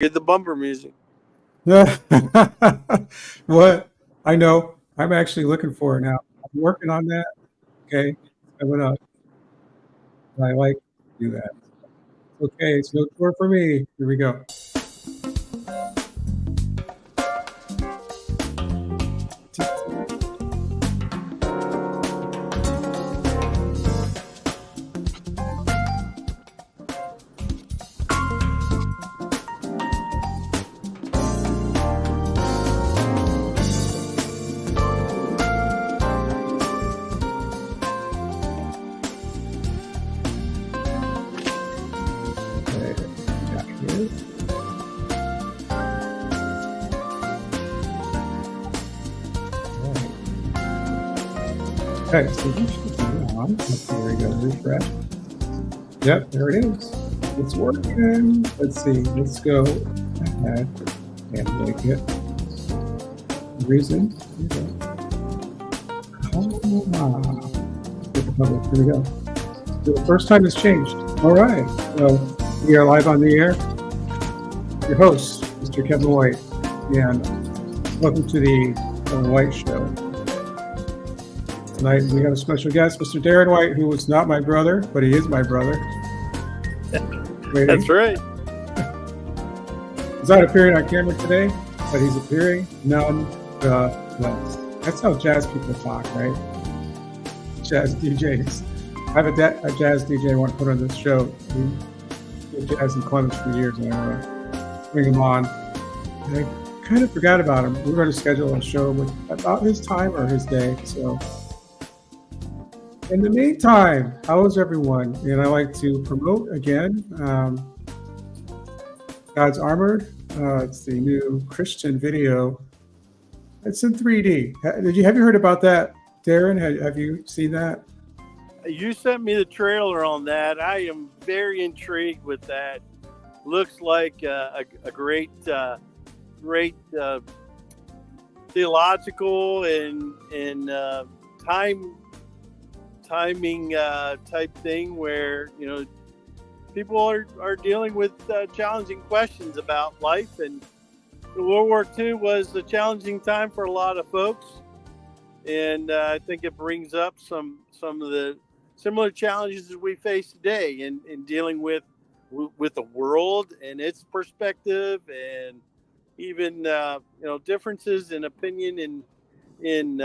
Get the bumper music. What? I know. I'm actually looking for it now. I'm working on that. Okay. Coming up. I like to do that. Okay. It's no tour for me. Here we go. Okay. Got here. Right. Okay. So you should be on. There we go. Refresh. Yep. There it is. It's working. Let's see. Let's go ahead and make it reason. Here we go. Get the public. Here we go. The first time it's changed. All right. So we are live on the air. Your host, Mr. Kevin White, and welcome to the Kevin White Show. Tonight we have a special guest, Mr. Darren White, who is not my brother, but he is my brother. That's right. He's not appearing on camera today, but he's appearing nonetheless. That's how jazz people talk, right? Jazz DJs. I have a jazz DJ I want to put on this show. He did jazz in Columbus for years, and I want to bring him on. And I kind of forgot about him. We're going to schedule a show with about his time or his day. So, in the meantime, how is everyone? And I like to promote again God's Armored. It's the new Christian video. It's in 3D. Have you heard about that, Darren? Have you seen that? You sent me the trailer on that. I am very intrigued with that. Looks like a great theological and timing type thing where people are dealing with challenging questions about life, and World War II was a challenging time for a lot of folks, and I think it brings up some of the similar challenges that we face today in dealing with the world and its perspective, and even differences in opinion in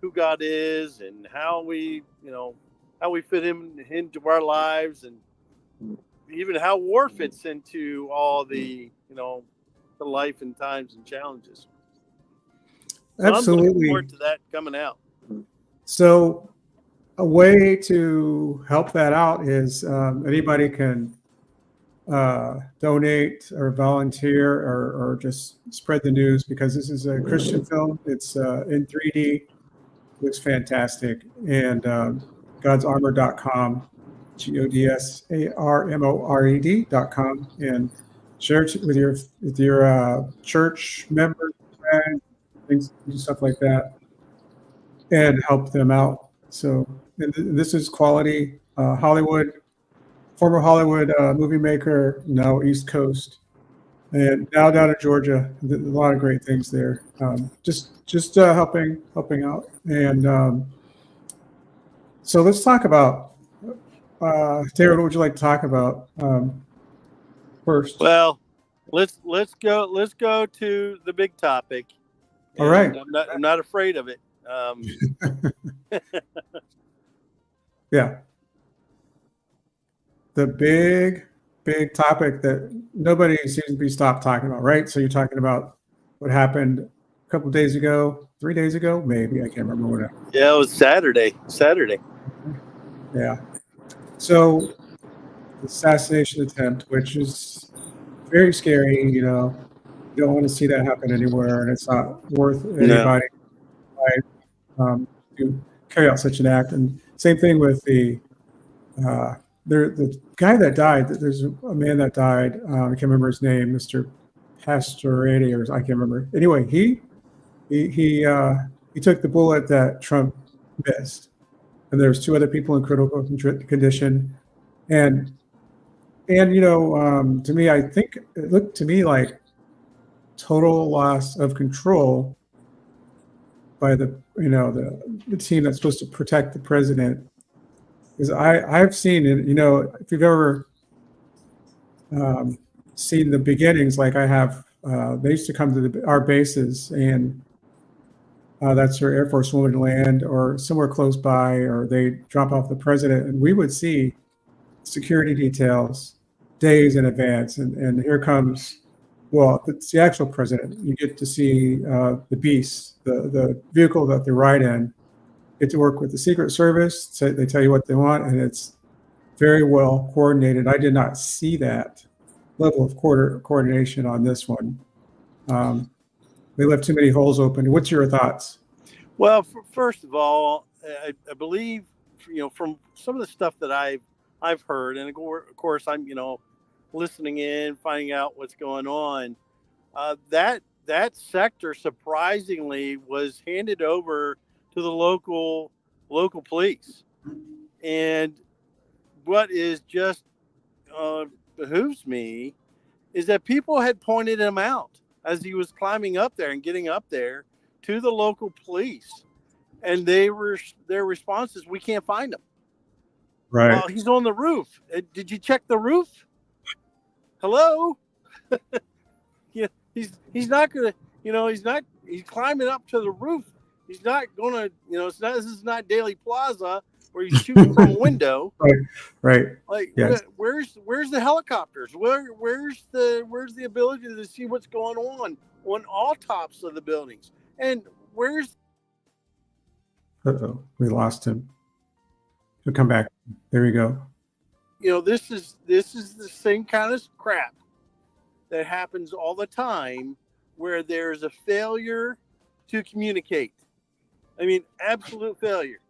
who God is and how we fit him into our lives, and even how war fits into all the the life and times and challenges. So Absolutely. I'm looking forward to that coming out. So a way to help that out is anybody can donate or volunteer or just spread the news, because this is a Christian film. It's in 3D. Looks fantastic. And godsarmor.com, godsarmored.com, and share it with your church members, friends, things, stuff like that, and help them out. So this is quality Hollywood, former Hollywood movie maker, now East Coast, and now down in Georgia. A lot of great things there. Just helping out. And so let's talk about, Taylor, what would you like to talk about first? Well, let's go to the big topic. All right. I'm not afraid of it. Yeah. The big topic that nobody seems to be stopped talking about, right? So you're talking about what happened a couple of days ago, 3 days ago, maybe. I can't remember what. Yeah, it was Saturday. Yeah. So the assassination attempt, which is very scary, you don't want to see that happen anywhere, and it's not worth anybody to carry out such an act. And same thing with the guy that died. There's a man that died. I can't remember his name, Mr. Pastorati, or I can't remember. Anyway, he took the bullet that Trump missed, and there's two other people in critical condition. And And to me, I think it looked to me like total loss of control by the team that's supposed to protect the president. Because I've seen it. If you've ever seen the beginnings, like I have, they used to come to our bases, and that's where Air Force One would land, or somewhere close by, or they drop off the president, and we would see security details days in advance. And here comes, well, it's the actual president. You get to see the beast, the vehicle that they ride in. Get to work with the Secret Service. So they tell you what they want, and it's very well coordinated. I did not see that level of coordination on this one. They left too many holes open. What's your thoughts? Well, first of all, I believe from some of the stuff that I've heard, and of course I'm listening in, finding out what's going on. That sector surprisingly was handed over to the local police, and what is just behooves me is that people had pointed him out as he was climbing up there and getting up there to the local police, and their response is, "We can't find him." Right. Well, he's on the roof. Did you check the roof? Hello? Yeah, he's not gonna. He's climbing up to the roof. He's not gonna. This is not Daily Plaza where he's shooting from a window. Right. Like, yes. where's the helicopters? Where's the ability to see what's going on all tops of the buildings? And where's? We lost him. He'll come back. There we go. This is the same kind of crap that happens all the time, where there's a failure to communicate. I mean, absolute failure.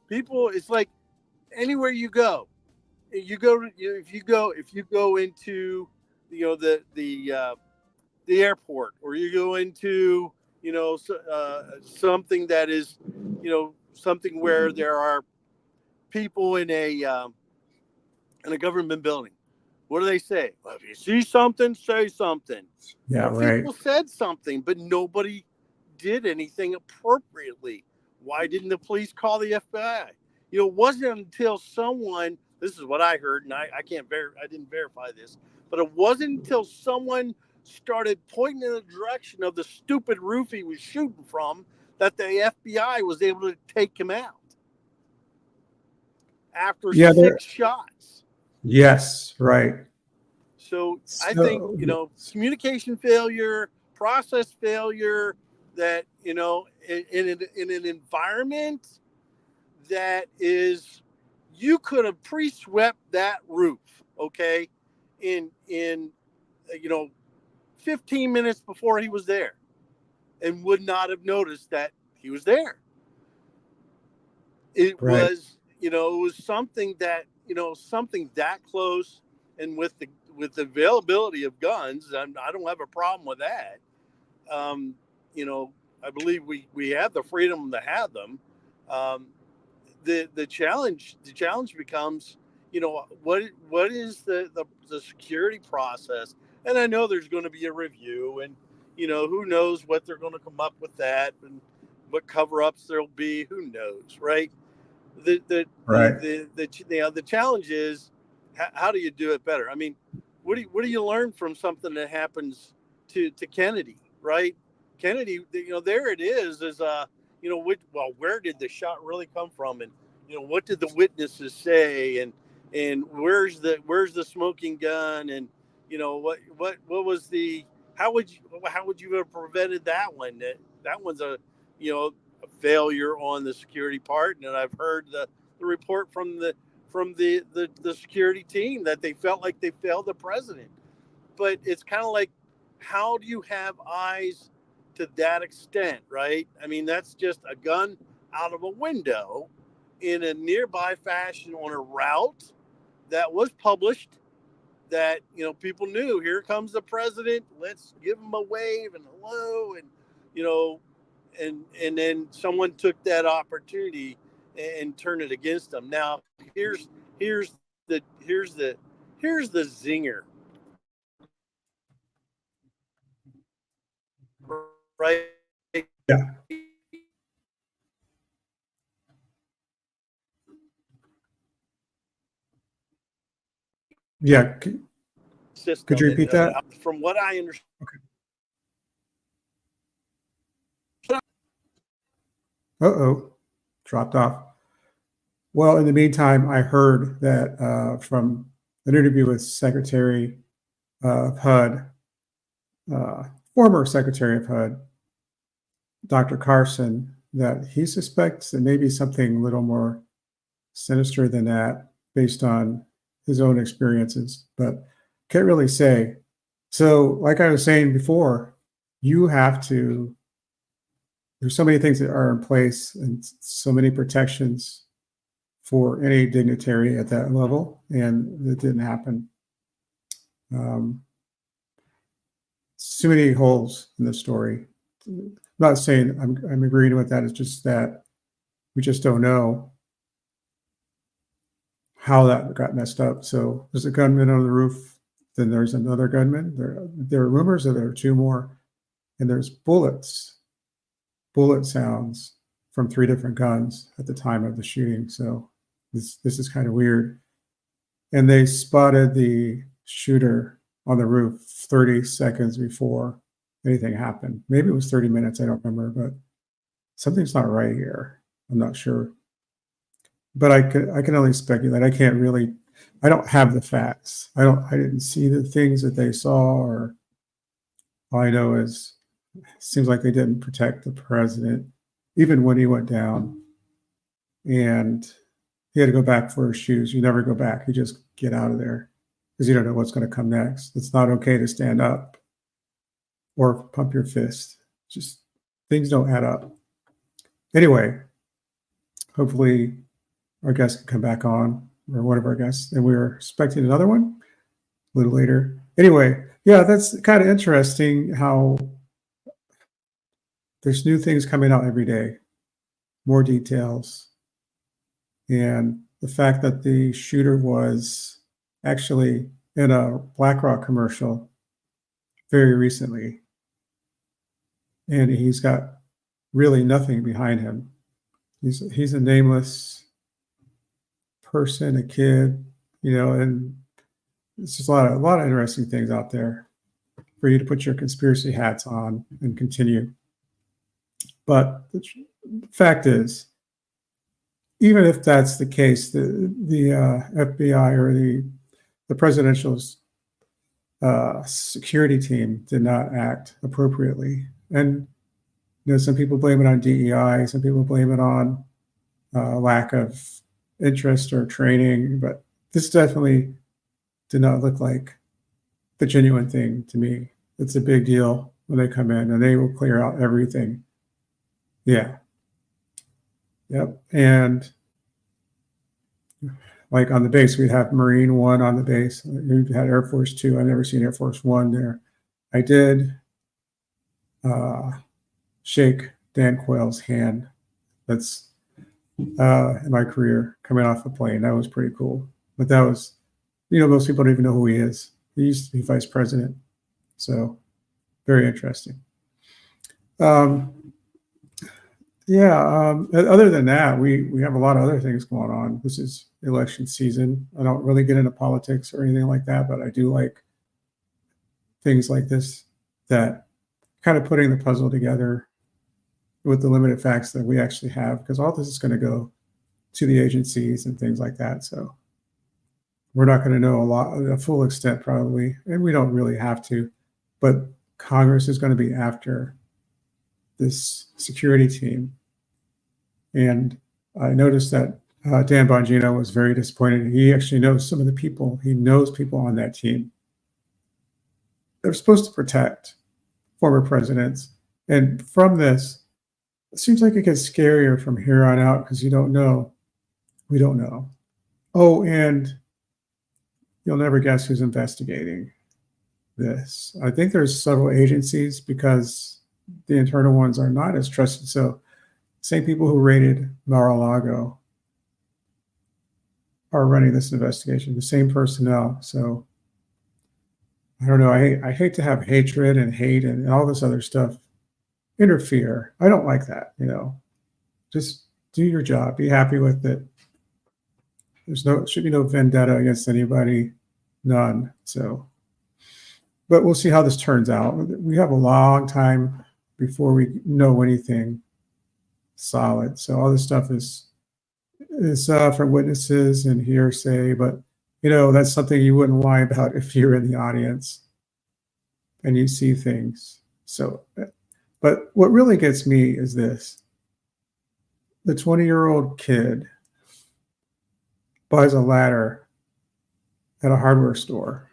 People. It's like anywhere you go. If you go into the airport, or you go into something that is something where there are people in a government building. What do they say? Well, if you see something, say something. Yeah, right. People said something, but nobody did anything appropriately. Why didn't the police call the FBI? It wasn't until someone, this is what I heard, and I didn't verify this, but it wasn't until someone started pointing in the direction of the stupid roof he was shooting from that the FBI was able to take him out after 6 shots. Yes, right. So I think, communication failure, process failure, that, in an environment that is, you could have pre-swept that roof, okay, in 15 minutes before he was there, and would not have noticed that he was there. It was, it was something that, something that close, and with the availability of guns, I don't have a problem with that. I believe we have the freedom to have them. The challenge becomes, what is the security process? And I know there's going to be a review, and who knows what they're going to come up with that, and what cover-ups there'll be. Who knows, right? The challenge is, how do you do it better? I mean, what do you learn from something that happens to Kennedy, right? Kennedy, there it is where did the shot really come from, and what did the witnesses say, and where's the smoking gun, and what was the, how would you have prevented that one? That one's a failure on the security part, and I've heard the report from the security team that they felt like they failed the president. But it's kind of like, how do you have eyes to that extent, right? I mean, that's just a gun out of a window in a nearby fashion on a route that was published, that people knew, here comes the president, let's give him a wave and hello, and and then someone took that opportunity and turned it against them. Now here's the Here's the zinger. Right? Yeah. Yeah. System. Could you repeat that? From what I understand. Okay. Uh-oh. Dropped off. Well, in the meantime, I heard that from an interview with Secretary of HUD, former Secretary of HUD, Dr. Carson, that he suspects that maybe something a little more sinister than that based on his own experiences, but can't really say. So, like I was saying before, you have to, there's so many things that are in place and so many protections for any dignitary at that level, and it didn't happen. Too many holes in the story. I'm not saying I'm agreeing with that. It's just that we just don't know how that got messed up. So there's a gunman on the roof. Then there's another gunman. There are rumors that there are two more, and there's bullet sounds from 3 different guns at the time of the shooting. So this is kind of weird. And they spotted the shooter on the roof 30 seconds before anything happened. Maybe it was 30 minutes. I don't remember, but something's not right here. I'm not sure. But I can only speculate. I don't have the facts. I didn't see the things that they saw, or all I know is it seems like they didn't protect the president, even when he went down. And he had to go back for his shoes. You never go back. You just get out of there because you don't know what's going to come next. It's not okay to stand up or pump your fist. Just things don't add up. Anyway, hopefully our guest can come back on, or one of our guests. And we were expecting another one a little later. Anyway, yeah, that's kind of interesting how there's new things coming out every day, more details. And the fact that the shooter was actually in a BlackRock commercial very recently, and he's got really nothing behind him. He's a nameless person, a kid, and it's just a lot of interesting things out there for you to put your conspiracy hats on and continue. But the fact is, even if that's the case, the FBI or the presidential security team did not act appropriately. And some people blame it on DEI, some people blame it on lack of interest or training, but this definitely did not look like the genuine thing to me. It's a big deal when they come in, and they will clear out everything. Yeah. Yep. And like on the base, we'd have Marine One on the base. We've had Air Force Two. I've never seen Air Force One there. I did shake Dan Quayle's hand. That's in my career coming off the plane. That was pretty cool. But that was, most people don't even know who he is. He used to be vice president. So very interesting. Other than that, we have a lot of other things going on. This is election season. I don't really get into politics or anything like that, but I do like things like this, that kind of putting the puzzle together with the limited facts that we actually have, because all this is going to go to the agencies and things like that. So we're not going to know a full extent probably, and we don't really have to, but Congress is going to be after this security team. And I noticed that Dan Bongino was very disappointed. He actually knows some of the people. He knows people on that team. They're supposed to protect former presidents. And from this, it seems like it gets scarier from here on out, because you don't know. We don't know. Oh, and you'll never guess who's investigating this. I think there's several agencies, because the internal ones are not as trusted. So same people who raided Mar-a-Lago are running this investigation, the same personnel. So I don't know. I hate to have hatred and hate and all this other stuff interfere. I don't like that, Just do your job. Be happy with it. Should be no vendetta against anybody. None. So, but we'll see how this turns out. We have a long time before we know anything solid. So all this stuff is from witnesses and hearsay, but that's something you wouldn't lie about if you're in the audience and you see things. So, but what really gets me is this: the 20-year-old kid buys a ladder at a hardware store,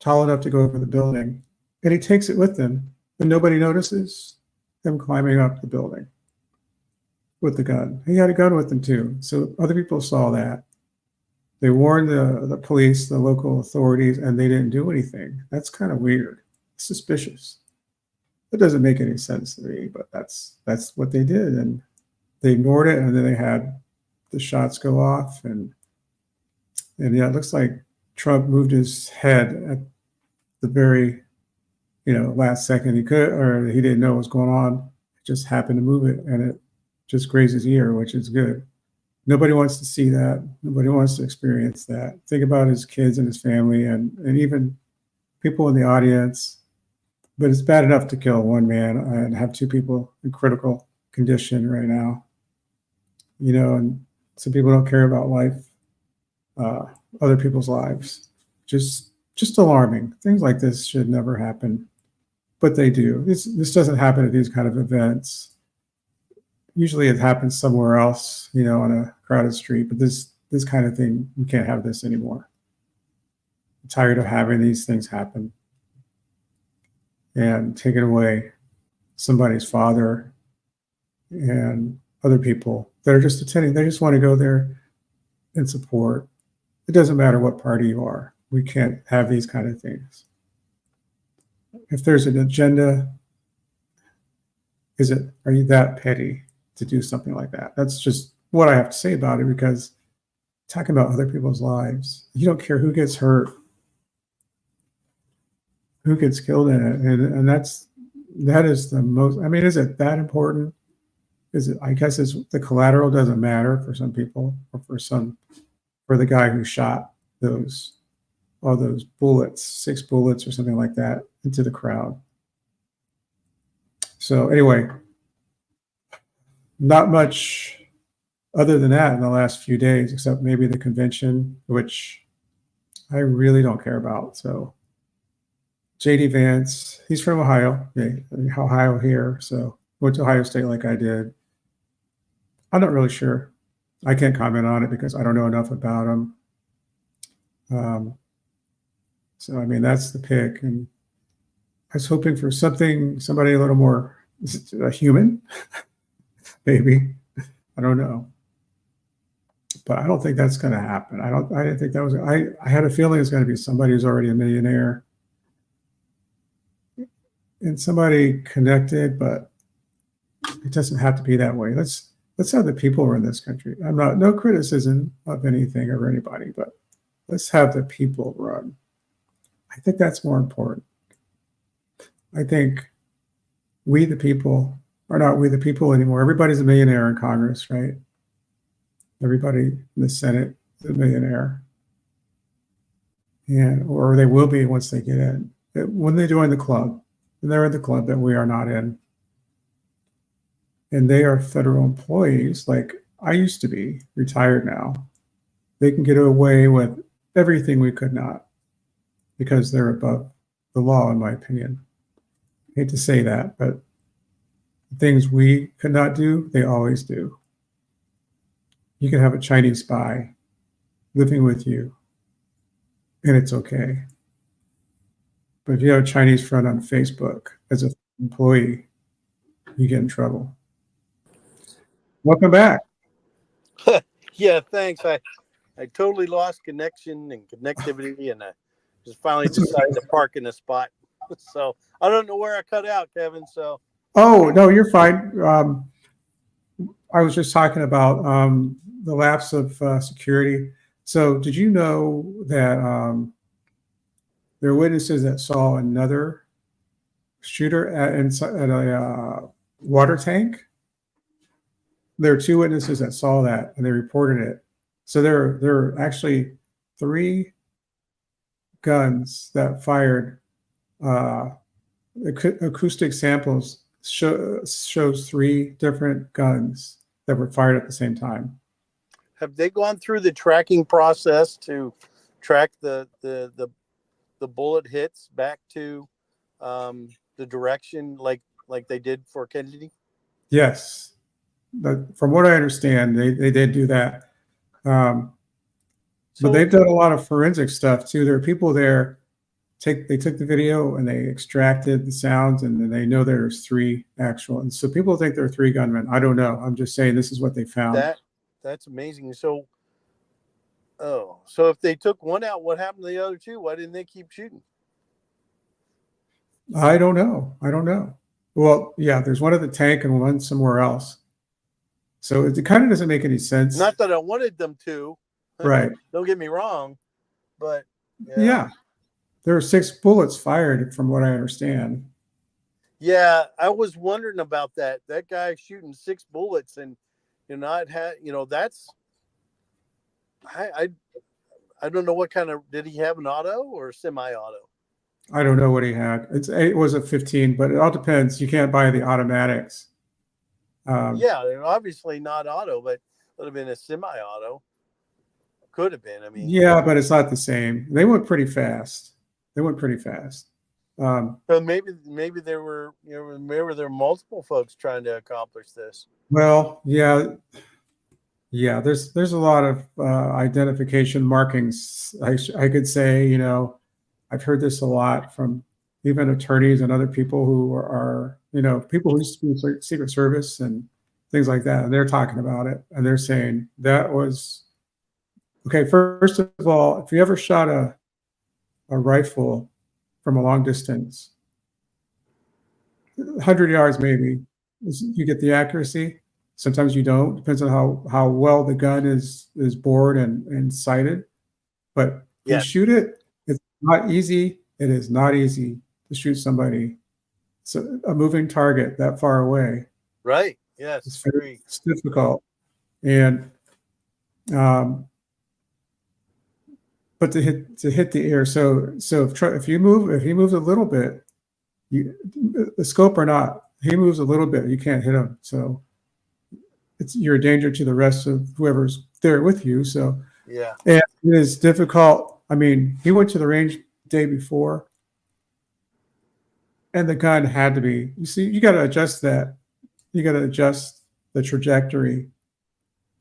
tall enough to go over the building, and he takes it with him, and nobody notices him climbing up the building with the gun. He had a gun with him too, so other people saw that. They warned the police, the local authorities, and they didn't do anything. That's kind of weird, suspicious. It doesn't make any sense to me, but that's what they did, and they ignored it, and then they had the shots go off, and yeah, it looks like Trump moved his head at the very, last second he could, or he didn't know what was going on. It just happened to move it, and it just grazed his ear, which is good. Nobody wants to see that. Nobody wants to experience that. Think about his kids and his family, and even people in the audience. But it's bad enough to kill one man and have two people in critical condition right now. And some people don't care about life, other people's lives. Just alarming. Things like this should never happen, but they do. This doesn't happen at these kind of events. Usually it happens somewhere else, on a crowded street, but this kind of thing, we can't have this anymore. I'm tired of having these things happen and taking away somebody's father and other people that are just attending. They just want to go there and support. It doesn't matter what party you are. We can't have these kind of things. If there's an agenda, are you that petty to do something like that? That's just what I have to say about it, because talking about other people's lives, you don't care who gets hurt, who gets killed in it. And that is the most, is it that important? I guess the collateral doesn't matter for some people, or for the guy who shot all those bullets, 6 bullets or something like that into the crowd. So anyway, not much other than that in the last few days, except maybe the convention, which I really don't care about. So J.D. Vance, he's from Ohio, Ohio here. So went to Ohio State like I did. I'm not really sure. I can't comment on it because I don't know enough about him. So that's the pick, and I was hoping for somebody a little more human, maybe. I don't know, but I don't think that's going to happen. I didn't think that was. I had a feeling it's going to be somebody who's already a millionaire and somebody connected, but it doesn't have to be that way. Let's have the people run this country. No criticism of anything or anybody, but let's have the people run. I think that's more important. I think we the people are not we the people anymore. Everybody's a millionaire in Congress, right? Everybody in the Senate is a millionaire. Or they will be once they get in. When they join the club, and they're in the club that we are not in. And they are federal employees like I used to be, retired now. They can get away with everything we could not, because they're above the law, in my opinion. I hate to say that, but the things we could not do, they always do. You can have a Chinese spy living with you, and it's okay. But if you have a Chinese friend on Facebook as an employee, you get in trouble. Welcome back. Yeah, thanks. I totally lost connection and connectivity, and I just finally decided to park in a spot. So I don't know where I cut out, Kevin. So. Oh, no, you're fine. I was just talking about the lapse of security. So did you know that there are witnesses that saw another shooter at a water tank? There are two witnesses that saw that, and they reported it. So there are actually 3 guns that fired. Acoustic samples shows 3 different guns that were fired at the same time. Have they gone through the tracking process to track the bullet hits back to the direction like they did for Kennedy? Yes, but from what I understand, they did do that. But they've done a lot of forensic stuff too. There are people there. They took the video and they extracted the sounds, and then they know there's 3 actual. And so people think there are 3 gunmen. I don't know. I'm just saying this is what they found. That's amazing. So if they took one out, what happened to the other 2? Why didn't they keep shooting? I don't know. Well, yeah, there's one at the tank and one somewhere else. So it kind of doesn't make any sense. Not that I wanted them to. Right. Don't get me wrong, but yeah. There were 6 bullets fired, from what I understand. Yeah, I was wondering about that. That guy shooting 6 bullets, and not had, that's. I don't know what kind of, did he have an auto or semi-auto? I don't know what he had. It was a 15, but it all depends. You can't buy the automatics. Yeah, they're obviously not auto, but it would have been a semi-auto. Could have been. I mean. Yeah, but it's not the same. They went pretty fast. So maybe there were multiple folks trying to accomplish this. Well, yeah. There's a lot of identification markings. I could say, I've heard this a lot from even attorneys and other people who are people who used to be Secret Service and things like that, and they're talking about it, and they're saying that was okay. First of all, if you ever shot a rifle from a long distance, 100 yards maybe, you get the accuracy. Sometimes you don't. Depends on how well the gun is bored and sighted. But you shoot it, it's not easy. It is not easy to shoot somebody. So a moving target that far away. Right. Yes. It's difficult. And but to hit the air. So if he moves a little bit, the scope or not, he moves a little bit, you can't hit him. So you're a danger to the rest of whoever's there with you. So yeah, and it is difficult. I mean, he went to the range the day before, and the gun had to be. You see, you got to adjust that. You got to adjust the trajectory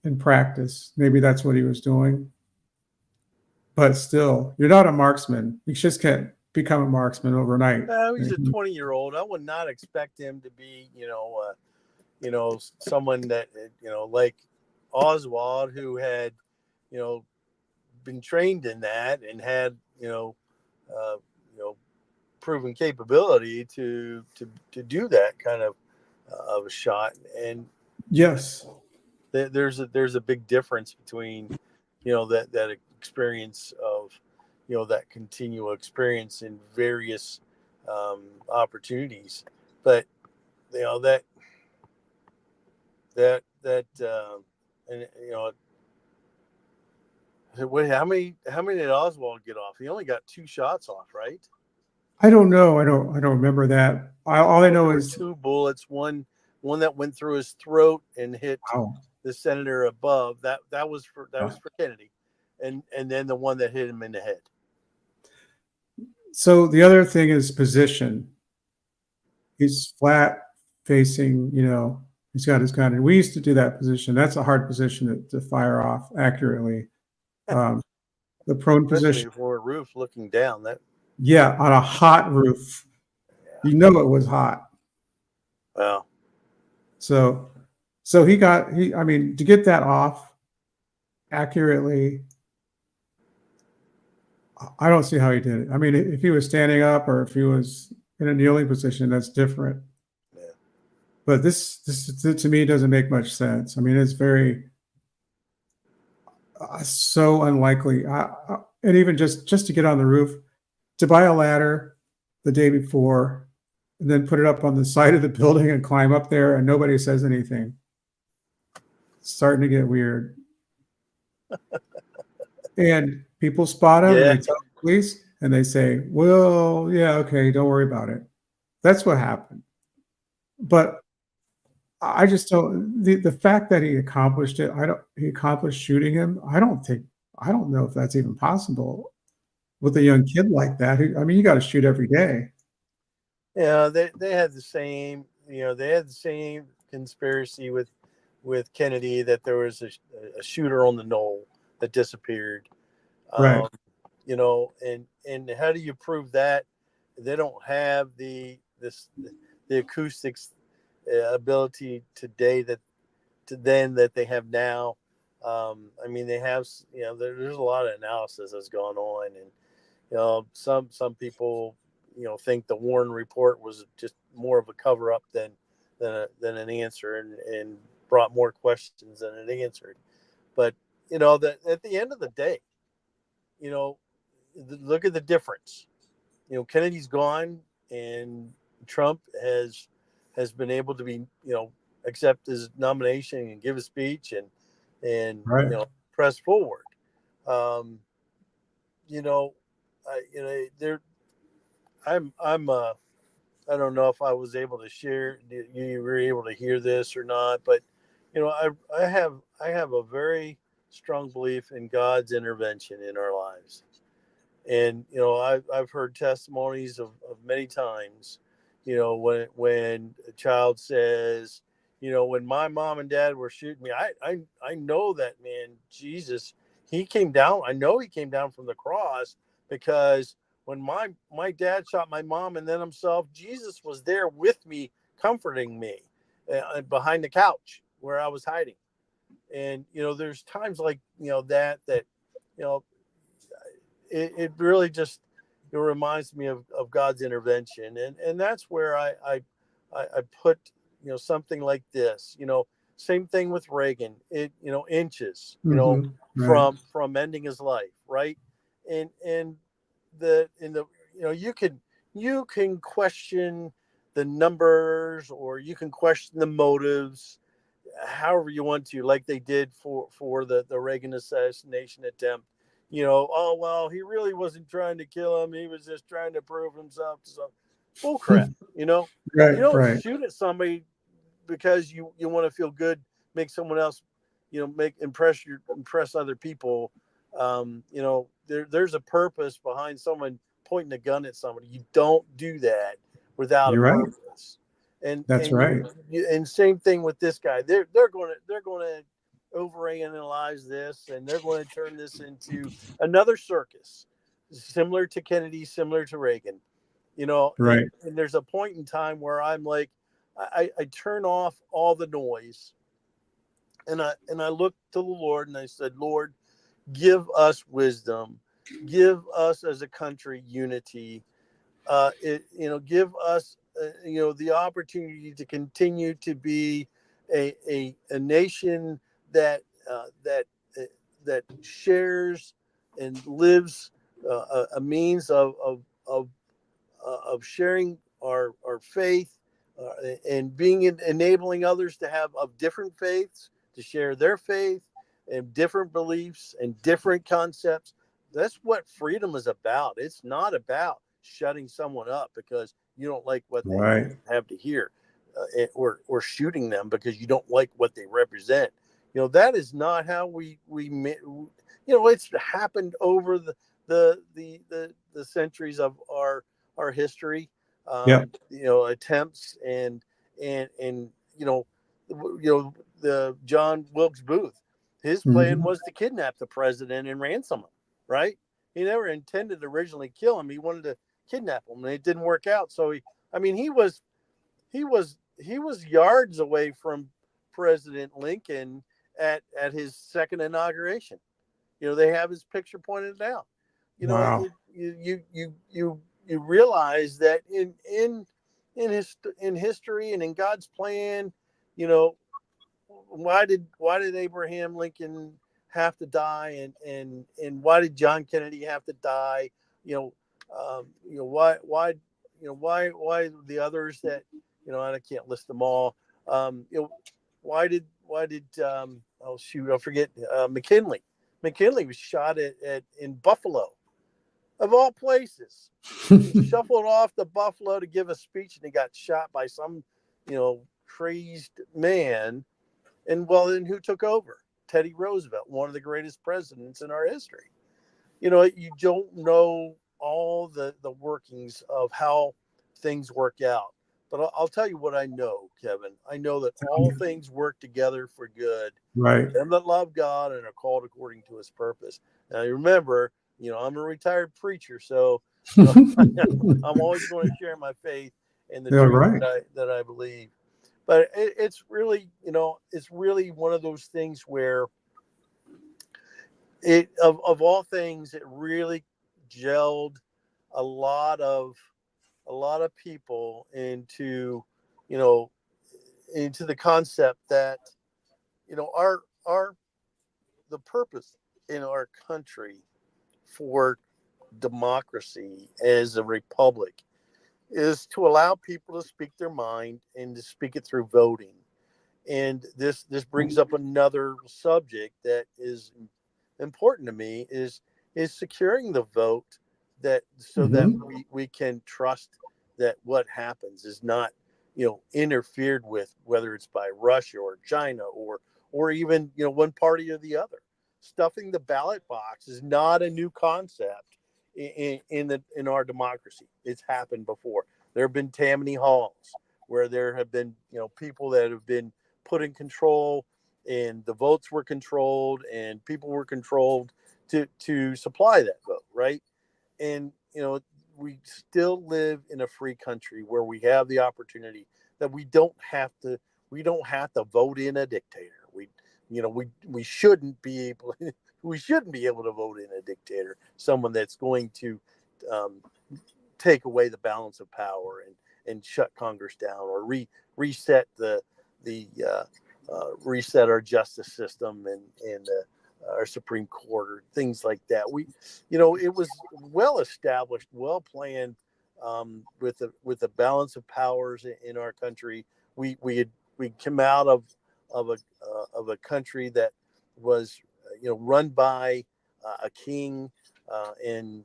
in practice. Maybe that's what he was doing. But still, you're not a marksman. You just can't become a marksman overnight. He's a 20-year-old. I would not expect him to be, someone that, like Oswald, who had, been trained in that and had, proven capability to do that kind of a shot. And yes, there's a big difference between, that experience of, that continual experience in various opportunities, but and how many did Oswald get off? He only got 2 shots off, right? I don't know. I don't remember that. All I know is 2 bullets. One that went through his throat and hit the senator above. That was for Kennedy, and then the one that hit him in the head. So the other thing is position. He's flat facing, he's got his gun. And we used to do that position. That's a hard position to fire off accurately. The prone position. For a roof looking down. Yeah, on a hot roof. Yeah. It was hot. Wow. So to get that off accurately, I don't see how he did it. I mean, if he was standing up or if he was in a kneeling position, that's different. Yeah. But this to me doesn't make much sense. I mean, it's very. So unlikely. And even just to get on the roof, to buy a ladder the day before, and then put it up on the side of the building and climb up there, and nobody says anything. It's starting to get weird. And people spot him, and Yeah. they tell the police, and they say, "Well, yeah, okay, don't worry about it." That's what happened. But I just don't. The fact that he accomplished it, I don't. He accomplished shooting him. I don't know if that's even possible with a young kid like that. I mean, you got to shoot every day. Yeah, they had the same, they had the same conspiracy with Kennedy, that there was a shooter on the knoll that disappeared. Right. Um, and how do you prove that? They don't have the acoustics ability today that they have now. I mean, they have, there's a lot of analysis that's gone on, and some people, think the Warren report was just more of a cover up than an answer, and brought more questions than it answered. But that at the end of the day, you know, look at the difference. Kennedy's gone, and Trump has been able to be, accept his nomination and give a speech, and Right. press forward. Um, you know, there. I'm I don't know if I was able to share. You were able to hear this or not, but I have a very strong belief in God's intervention in our lives. And I've heard testimonies of many times, when a child says, when my mom and dad were shooting me, I know that, man, Jesus, he came down. I know he came down from the cross, because when my dad shot my mom and then himself, Jesus was there with me, comforting me, behind the couch where I was hiding. And there's times like that you know it really just, it reminds me of God's intervention, and that's where I put, something like this. Same thing with Reagan. It, inches, Right. from ending his life, right? And the in the you can question the numbers, or you can question the motives, however you want to, like they did for the Reagan assassination attempt. Oh well, he really wasn't trying to kill him. He was just trying to prove himself to some bull crap. You Right. don't Right. shoot at somebody because you want to feel good, make someone else, make impress other people. There's a purpose behind someone pointing a gun at somebody. You don't do that without a You're right. purpose. And That's and right. and same thing with this guy. They're going to overanalyze this, and they're going to turn this into another circus, similar to Kennedy, similar to Reagan. Right. And there's a point in time where I'm like, I turn off all the noise, and I look to the Lord, and I said, Lord, give us wisdom, give us as a country unity. Give us, the opportunity to continue to be a nation that uh, that uh, that shares and lives, a means of sharing our faith, and enabling others to have of different faiths to share their faith and different beliefs and different concepts. That's what freedom is about. It's not about shutting someone up because you don't like what they Right. have to hear, or shooting them because you don't like what they represent. That is not how it's happened over the centuries of our history. Yep. Attempts, and the John Wilkes Booth, his plan Hmm. was to kidnap the president and ransom him, right? He never intended to originally kill him. He wanted to kidnap him, and it didn't work out. So he was yards away from President Lincoln at his second inauguration. They have his picture pointed out. Wow. You realize that in history and in God's plan, you know why did Abraham Lincoln have to die, and why did John Kennedy have to die? Why the others that, and I can't list them all. Why did oh shoot, I forget, McKinley. McKinley was shot in Buffalo, of all places. He shuffled off to Buffalo to give a speech, and he got shot by some, crazed man. And well, then who took over? Teddy Roosevelt, one of the greatest presidents in our history. You don't know all the workings of how things work out. But I'll tell you what I know, Kevin. I know that all things work together for good. Right. Them that love God and are called according to his purpose. Now, remember, I'm a retired preacher, so I'm always going to share my faith and the truth right. that I believe. But it's really, it's really one of those things where of all things, it really gelled a lot of people into the concept that, our the purpose in our country for democracy as a republic is to allow people to speak their mind and to speak it through voting. And this brings up another subject that is important to me, is securing the vote, that so that we can trust that what happens is not interfered with, whether it's by Russia or China or even one party or the other. Stuffing the ballot box is not a new concept in our democracy. It's happened before. There have been Tammany halls where there have been people that have been put in control, and the votes were controlled, and people were controlled to supply that vote, right? And we still live in a free country where we have the opportunity that we don't have to vote in a dictator. We shouldn't be able to vote in a dictator, someone that's going to take away the balance of power and shut Congress down, or reset reset our justice system and our Supreme Court, or things like that. It was well established, well planned, with the balance of powers in our country. We come out of a country that was run by a king, and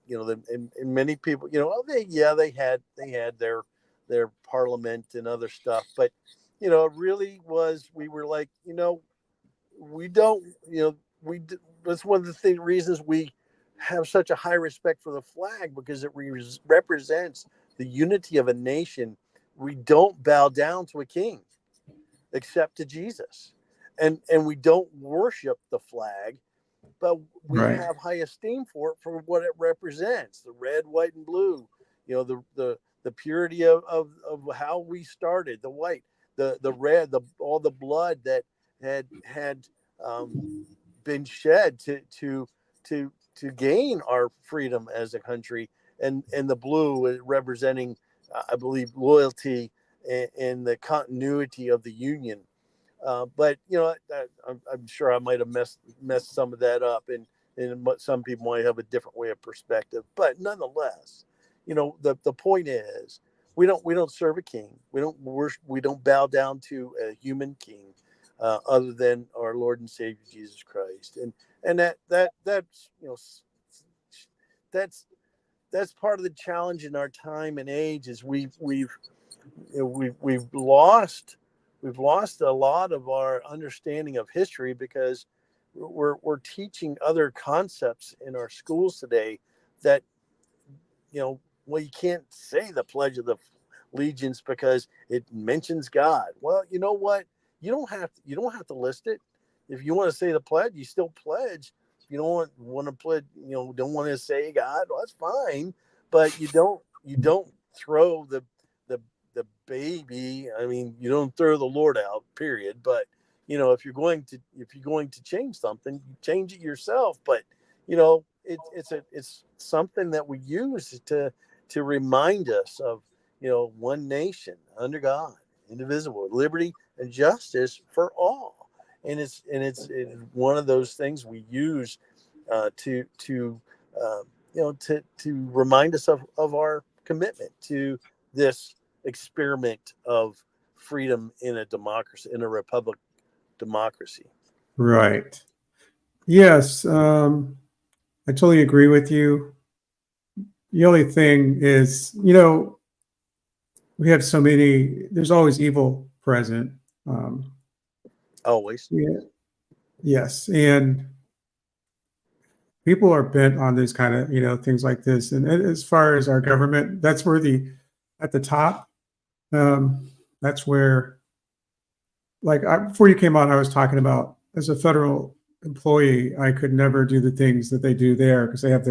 and many people, they had their parliament and other stuff, but it really was, we were like, we don't, that's one of the reasons we have such a high respect for the flag, because it represents the unity of a nation. We don't bow down to a king except to Jesus, and we don't worship the flag, but we have high esteem for it, for what it represents: the red, white, and blue. The purity of how we started, the white, the red, all the blood that had been shed to gain our freedom as a country, and the blue representing, I believe, loyalty and the continuity of the Union. But I'm sure I might have messed some of that up, and some people might have a different way of perspective. But nonetheless, the point is, we don't serve a king. We don't worship. We don't bow down to a human king, other than our Lord and Savior Jesus Christ. And that's part of the challenge in our time and age, is we've lost a lot of our understanding of history, because we're teaching other concepts in our schools today that, well, you can't say the Pledge of the Allegiance because it mentions God. Well, you know what? You don't have to list it. If you want to say the pledge, you still pledge. If you don't want to pledge, don't want to say God, well, that's fine. But you don't throw the baby. I mean, you don't throw the Lord out, period. But if you're going to change something, you change it yourself. But it's something that we use to remind us of one nation under God, indivisible, liberty and justice for all. it's one of those things we use to to remind us of our commitment to this experiment of freedom in a democracy, in a republic democracy. Right. Yes. I totally agree with you. The only thing is, we have so many, there's always evil present. Always. Yeah. Yes. And people are bent on this kind of, things like this. And as far as our government, that's where at the top, that's where, like, before you came on, I was talking about, as a federal employee, I could never do the things that they do there because they have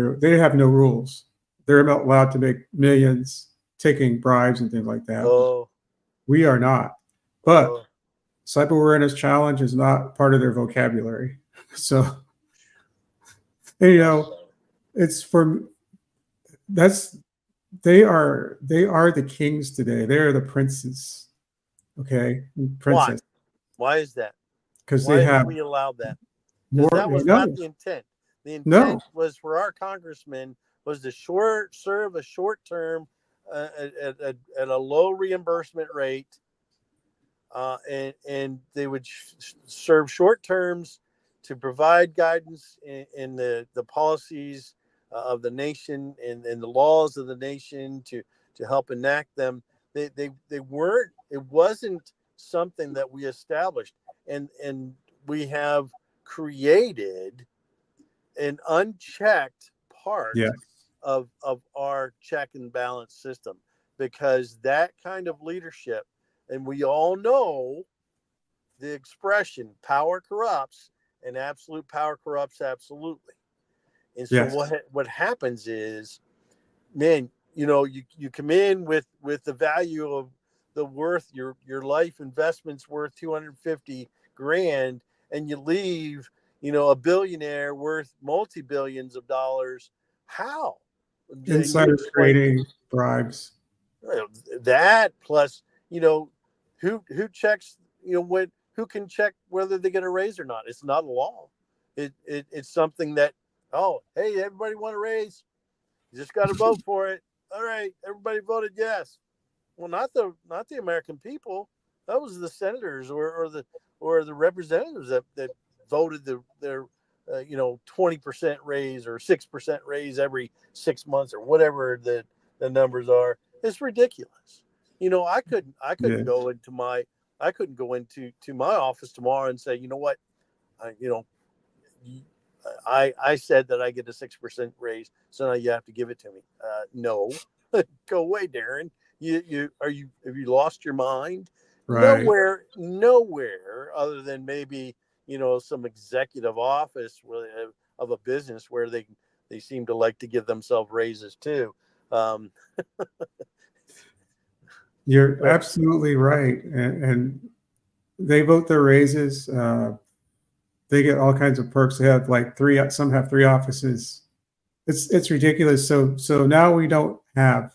no rules. They're not allowed to make millions taking bribes and things like that. Oh, We are not. But cyber awareness challenge is not part of their vocabulary. So, it's they are the kings today. They are the princes. Okay. Princess. Why is that? Because they have we allowed that. more. That was not the intent. The intent was for our congressmen was to serve a short term at a low reimbursement rate, and they would serve short terms to provide guidance in the policies of the nation and the laws of the nation to help enact them. They weren't. It wasn't something that we established, and we have created an unchecked part of our check and balance system, because that kind of leadership, and we all know the expression power corrupts and absolute power corrupts absolutely. And so what happens is, man, you come in with the value of the worth, your life investment's worth $250 grand, and you leave, a billionaire worth multi-billions of dollars. How? Insider trading, bribes. That plus, who checks, who can check whether they get a raise or not? It's not a law. It's something that, oh, hey, everybody want a raise? You just got to vote for it. All right, everybody voted yes. Well, not the American people. That was the senators or the representatives that voted their 20% raise or 6% raise every 6 months or whatever the numbers are. It's ridiculous. I couldn't go into my office tomorrow and say, you know what, I said that I get a 6% raise, so now you have to give it to me. No, go away, Darren. Have you lost your mind? Right. Nowhere other than maybe, some executive office of a business where they seem to like to give themselves raises too. You're absolutely right. And they vote their raises. They get all kinds of perks. They have some have 3 offices. It's ridiculous. So now we don't have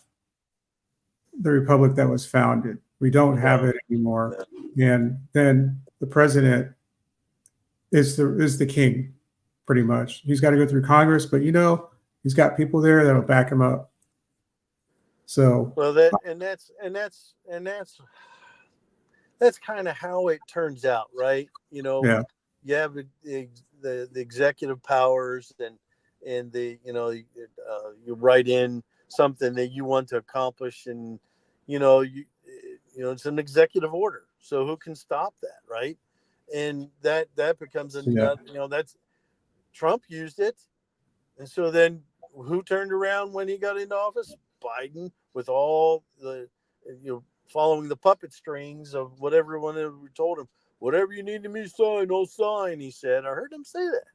the republic that was founded. We don't have it anymore. And then the president is the king, pretty much. He's got to go through Congress, but he's got people there that'll back him up. So that's kind of how it turns out, right? You have the executive powers and you write in something that you want to accomplish, and it's an executive order. So who can stop that, right? And that becomes that's Trump used it, and so then who turned around when he got into office? Biden, with all the following the puppet strings of what everyone told him. Whatever you need me to sign, I'll sign. He said. I heard him say that.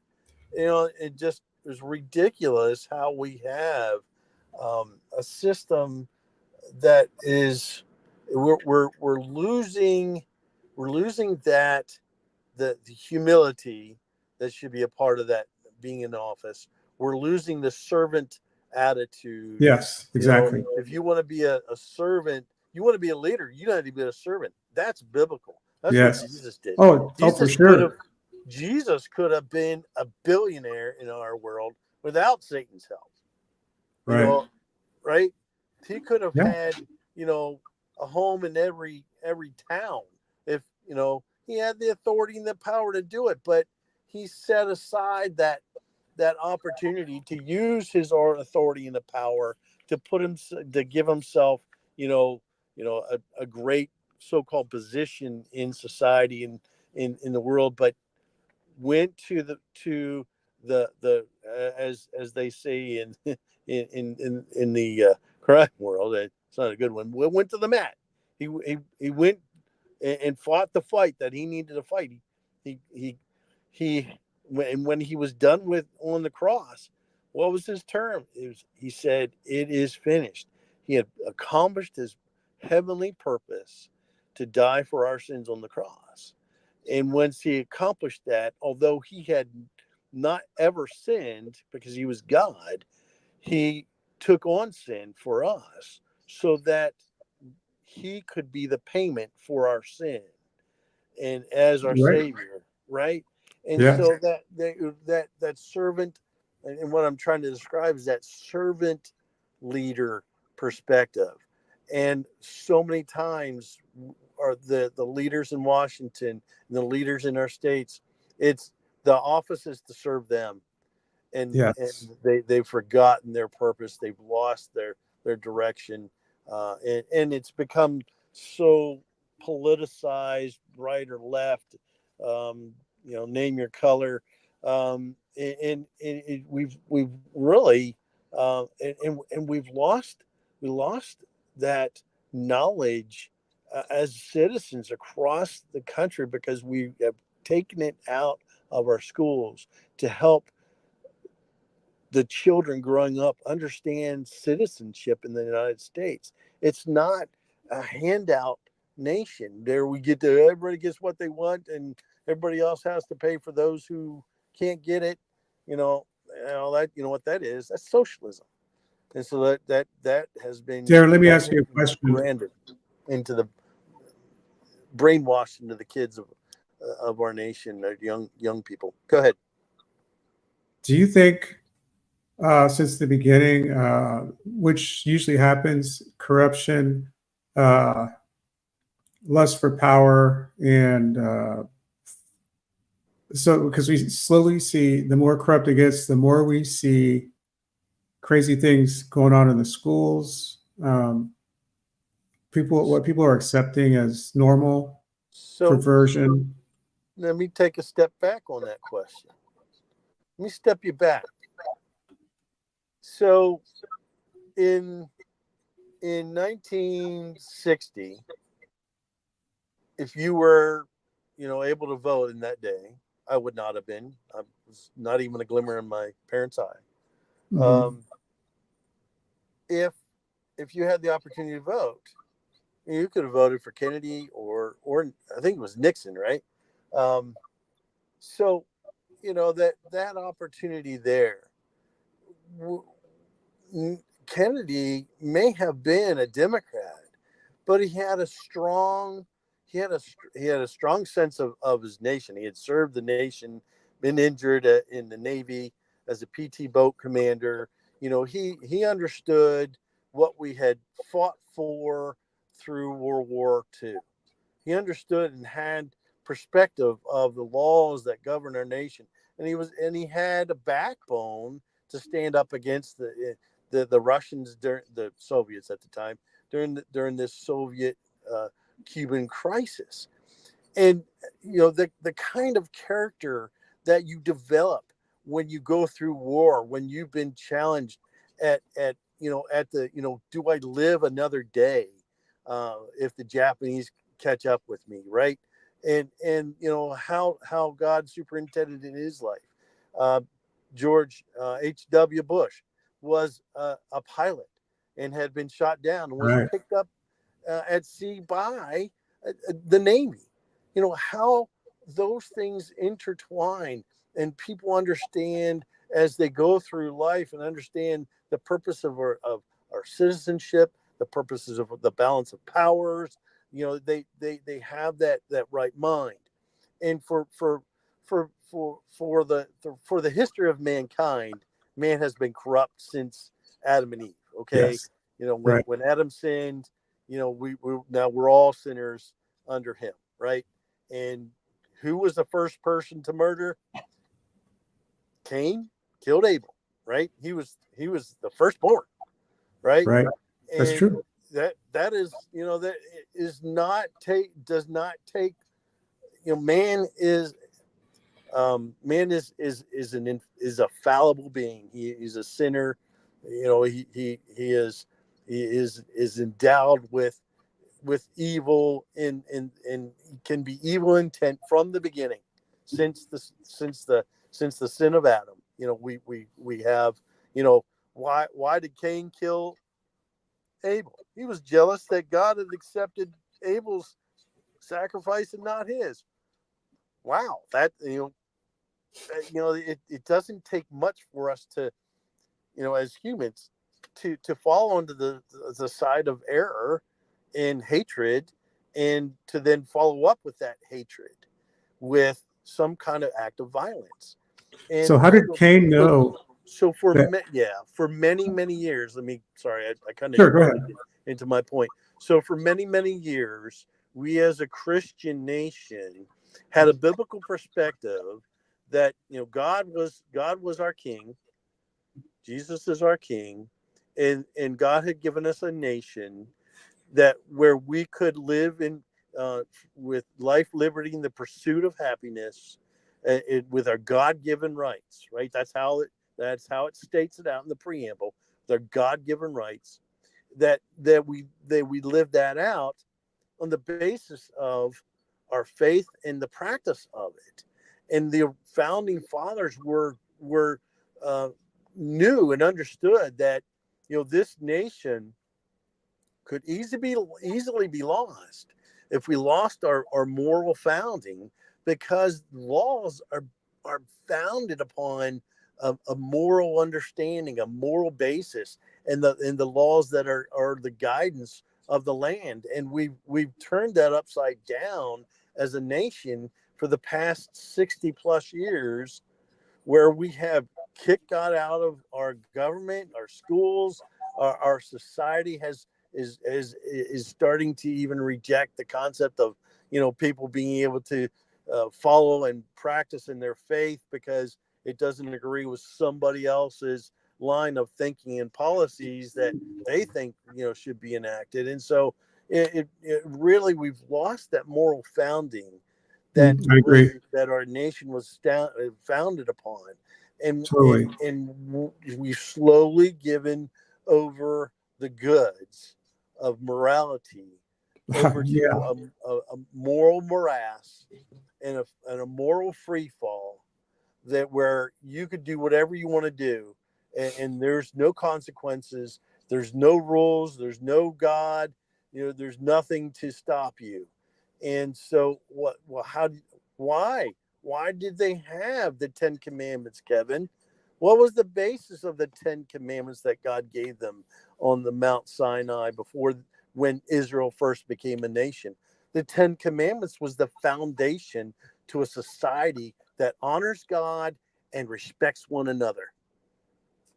It just is ridiculous how we have a system that is we're losing that the humility that should be a part of that being in office. We're losing the servant attitude. Yes, exactly. If you want to be a servant, you want to be a leader, you don't have to be a servant. That's biblical. That's what Jesus did. Oh, for sure. Jesus could have been a billionaire in our world without Satan's help. You Right. know, right? He could have Yeah. had, a home in every town if, he had the authority and the power to do it, but he set aside that opportunity to use his authority and the power to to give himself, a great so-called position in society and in the world, but went to the as they say in the crime world. It's not a good one. We went to the mat. He went and fought the fight that he needed to fight. He and when he was done with on the cross, what was his term? He said, "It is finished." He had accomplished his heavenly purpose to die for our sins on the cross. And once he accomplished that, although he had not ever sinned because he was God, he took on sin for us so that he could be the payment for our sin and as our Right. savior, right? And Yeah. so that servant, and what I'm trying to describe is that servant leader perspective. And so many times are the leaders in Washington and the leaders in our states, it's the office is to serve them, and Yes. they've forgotten their purpose, they've lost their direction, and it's become so politicized, right or left, name your color, and we've really, and we lost that knowledge as citizens across the country because we have taken it out of our schools to help the children growing up understand citizenship in the United States. It's not a handout nation. There we get to everybody gets what they want, and everybody else has to pay for those who can't get it. That what that is. That's socialism, and so that has been Darren, let me ask you a question. branded into the brainwashed into the kids of our nation, young people. Go ahead. Do you think, since the beginning, which usually happens, corruption, uh, lust for power, and so because we slowly see the more corrupt it gets, the more we see crazy things going on in the schools. What people are accepting as normal, So perversion. let me take a step back on that question. Let me step you back. So in 1960, if you were, able to vote in that day, I would not have been. I was not even a glimmer in my parents' eye. Mhm. Um, if you had the opportunity to vote, you could have voted for Kennedy or I think it was Nixon, right? Um, so that opportunity there. Kennedy may have been a Democrat, but he had a strong sense of his nation. He had served the nation, been injured in the Navy as a PT boat commander. He understood what we had fought for through World War II. He understood and had perspective of the laws that govern our nation, and he had a backbone to stand up against the Russians, during the Soviets at the time, during this Soviet Cuban crisis. And the kind of character that you develop when you go through war, when you've been challenged at the do I live another day if the Japanese catch up with me, right? And how God superintended in his life. Uh, George H.W. Bush was a pilot and had been shot down and was Right. picked up at sea by the Navy. How those things intertwine, and people understand as they go through life and understand the purpose of our citizenship, the purposes of the balance of powers. They have that right mind, and for the history of mankind, man has been corrupt since Adam and Eve. Okay, Yes. When Adam sinned, we're all sinners under him, right? And who was the first person to murder? Cain killed Abel, right? He was the firstborn, right? Right. That's And true. that is, that is not take does not take, man is is a fallible being. He's a sinner. He is endowed with evil and can be evil intent from the beginning, since the sin of Adam. We have, why did Cain kill Abel? He was jealous that God had accepted Abel's sacrifice and not his. Wow, it doesn't take much for us to, as humans, to fall onto the side of error and hatred, and to then follow up with that hatred with some kind of act of violence. And so how did Cain know? So for that, many years, I kind of sure, go ahead. into my point. So for many years, we as a Christian nation had a biblical perspective that God was our king, Jesus is our king, and God had given us a nation that where we could live in with life, liberty, and the pursuit of happiness, with our God-given rights. Right, that's how it states it out in the preamble. Their God-given rights, that we live that out on the basis of our faith and the practice of it. And the founding fathers were knew and understood that this nation could easily be lost if we lost our moral founding, because laws are founded upon a moral understanding, a moral basis, and the laws that are the guidance of the land. And we've turned that upside down as a nation for the past 60 plus years, where we have kicked God out of our government, our schools, our society is starting to even reject the concept of people being able to follow and practice in their faith because it doesn't agree with somebody else's line of thinking and policies that they think should be enacted. And so it really, we've lost that moral founding that I agree. that our nation was founded upon, and Totally. and we've slowly given over the goods of morality over to a moral morass and a moral free fall, that where you could do whatever you want to do, and there's no consequences, there's no rules, there's no God, there's nothing to stop you. And so why did they have the 10 commandments, Kevin? What was the basis of the 10 commandments that God gave them on the Mount Sinai when Israel first became a nation? The 10 commandments was the foundation to a society that honors God and respects one another.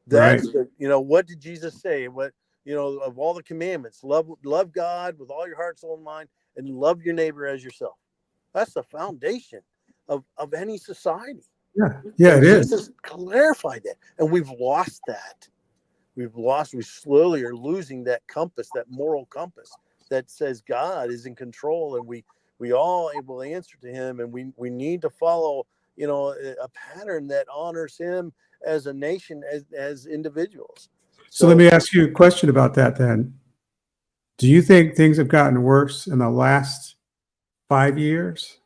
That's what did Jesus say? What, of all the commandments, love God with all your heart, soul, and mind, and love your neighbor as yourself. That's the foundation of any society. Yeah, it is. Jesus clarified that, and we've lost that. We slowly are losing that compass, that moral compass that says God is in control, and we all will answer to him, and we need to follow a pattern that honors him as a nation, as individuals. So let me ask you a question about that then. Do you think things have gotten worse in the last 5 years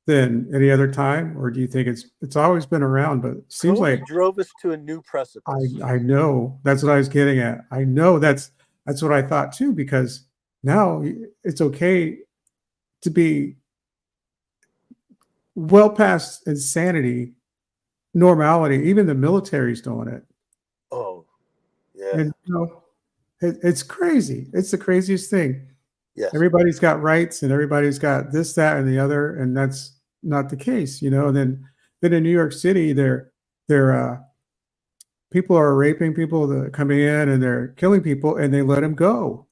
than any other time, or do you think it's always been around? But it seems COVID like drove us to a new precipice. I know that's what I was getting at. I know that's what I thought too, because now it's okay to be well past insanity, normality. Even the military's doing it. Oh, yeah. And it's crazy. It's the craziest thing. Yes. Everybody's got rights and everybody's got this, that, and the other, and that's not the case, And then then in New York City, they're people are raping people that are coming in and they're killing people, and they let them go.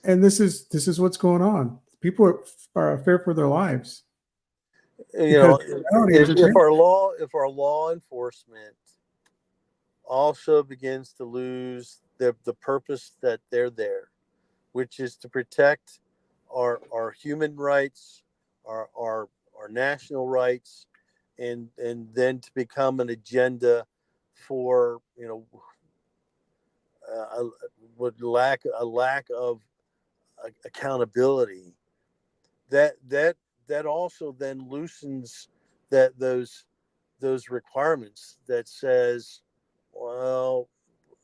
And this is what's going on. People are afraid for their lives You because know, reality is if our law enforcement also begins to lose the purpose that they're there, which is to protect our human rights, our national rights, and then to become an agenda for with a lack of accountability, that also then loosens those requirements that says, well,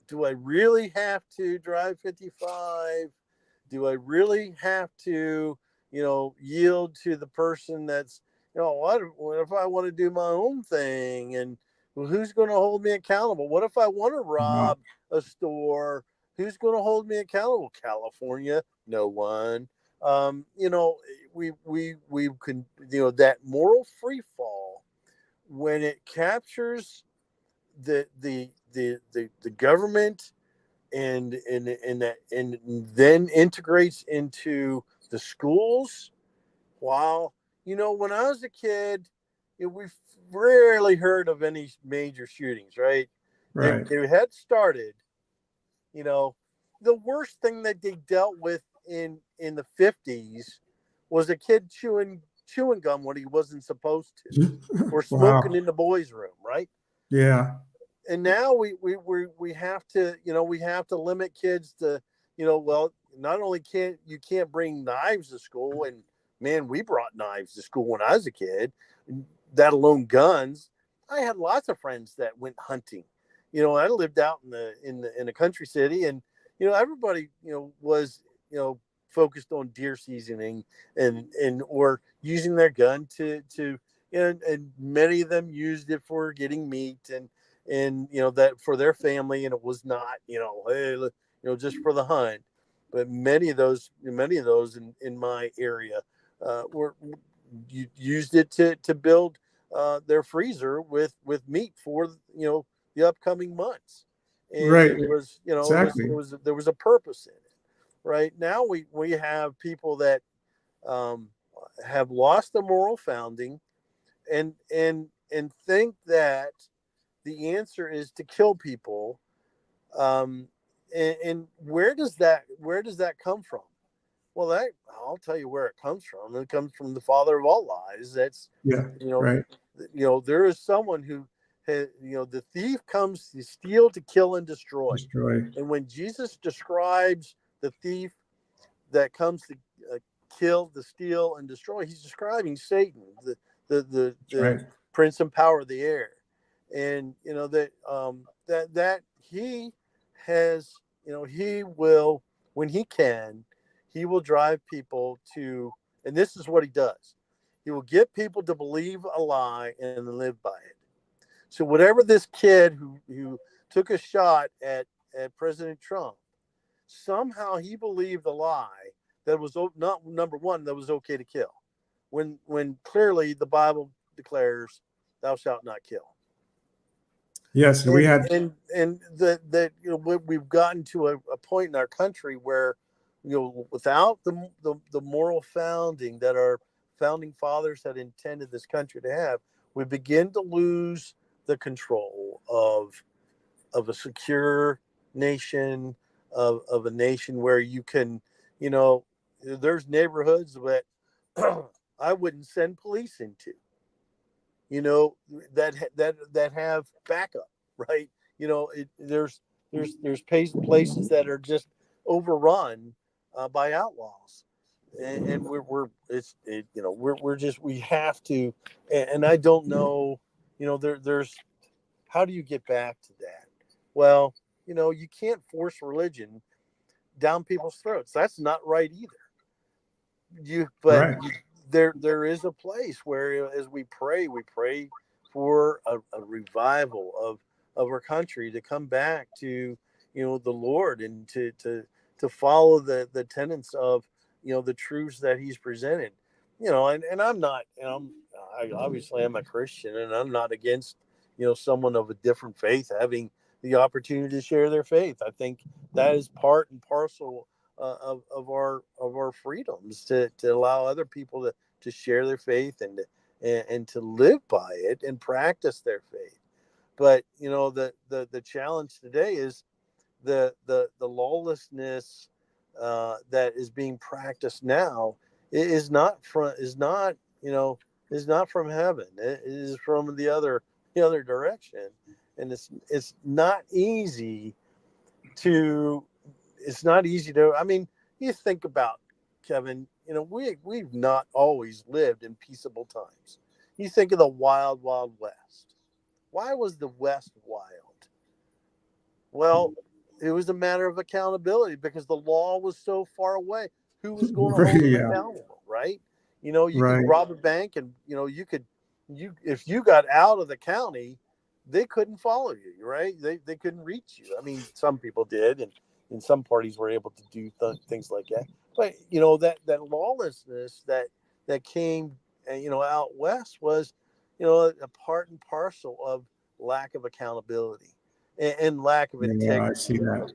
do I really have to drive 55? Do I really have to, yield to the person that's, what if I want to do my own thing? And well, who's going to hold me accountable? What if I want to rob a store? Who's going to hold me accountable? California, no one. We can, that moral free fall, when it captures the government and then integrates into the schools. While when I was a kid, we rarely heard of any major shootings, right? right. They had started. The worst thing that they dealt with in the 50s was a kid chewing gum when he wasn't supposed to, or smoking in the boys' room, right? Yeah. And now we have to, we have to limit kids to, well, not only can't bring knives to school, and man, we brought knives to school when I was a kid, that alone guns. I had lots of friends that went hunting. I lived out in a country city, and everybody was focused on deer seasoning and or using their gun to and many of them used it for getting meat and that for their family, and it was not hey, just for the hunt. But many of those in my area were used it to build their freezer with meat for the upcoming months. And Right. it was Exactly. there was a purpose in it. Right now we have people that have lost the moral founding and think that the answer is to kill people. And where does that come from? Well, I'll tell you where it comes from. It comes from the father of all lies. That's right. There is someone who the thief comes to steal, to kill, and destroy. And when Jesus describes the thief that comes to kill, to steal, and destroy, he's describing Satan, the right. prince and power of the air. And that he has, he will, when he can, he will drive people to, and this is what he does. He will get people to believe a lie and live by it. So whatever this kid who took a shot at President Trump, somehow he believed the lie that was not, number one, that was okay to kill, when clearly the Bible declares, "Thou shalt not kill." Yes, and, we had and that we've gotten to a point in our country where without the moral founding that our founding fathers had intended this country to have, we begin to lose the control of a secure nation, of a nation where you can, there's neighborhoods that I wouldn't send police into, that have backup, right? There's places that are just overrun by outlaws, and we have to, and I don't know, there's how do you get back to that? Well, you can't force religion down people's throats. That's not right either. right. There is a place where, as we pray for a revival of our country to come back to the Lord, and to follow the tenets of the truths that He's presented. And I'm not, obviously I'm a Christian, and I'm not against, someone of a different faith having the opportunity to share their faith. I think that is part and parcel of our freedoms to allow other people to share their faith and to live by it and practice their faith. But the challenge today is the lawlessness that is being practiced now is not from heaven. It is from the other direction, and it's not easy to. It's not easy to. I mean, you think about, Kevin. We've not always lived in peaceable times. You think of the wild, wild West. Why was the West wild? Well, it was a matter of accountability because the law was so far away. Who was going to hold them accountable, right? You could rob a bank, and if you got out of the county, they couldn't follow you, right? They couldn't reach you. I mean, some people did, and some parties were able to do things like that. But that lawlessness that came, out west was, a part and parcel of lack of accountability and lack of integrity. Yeah, I see that.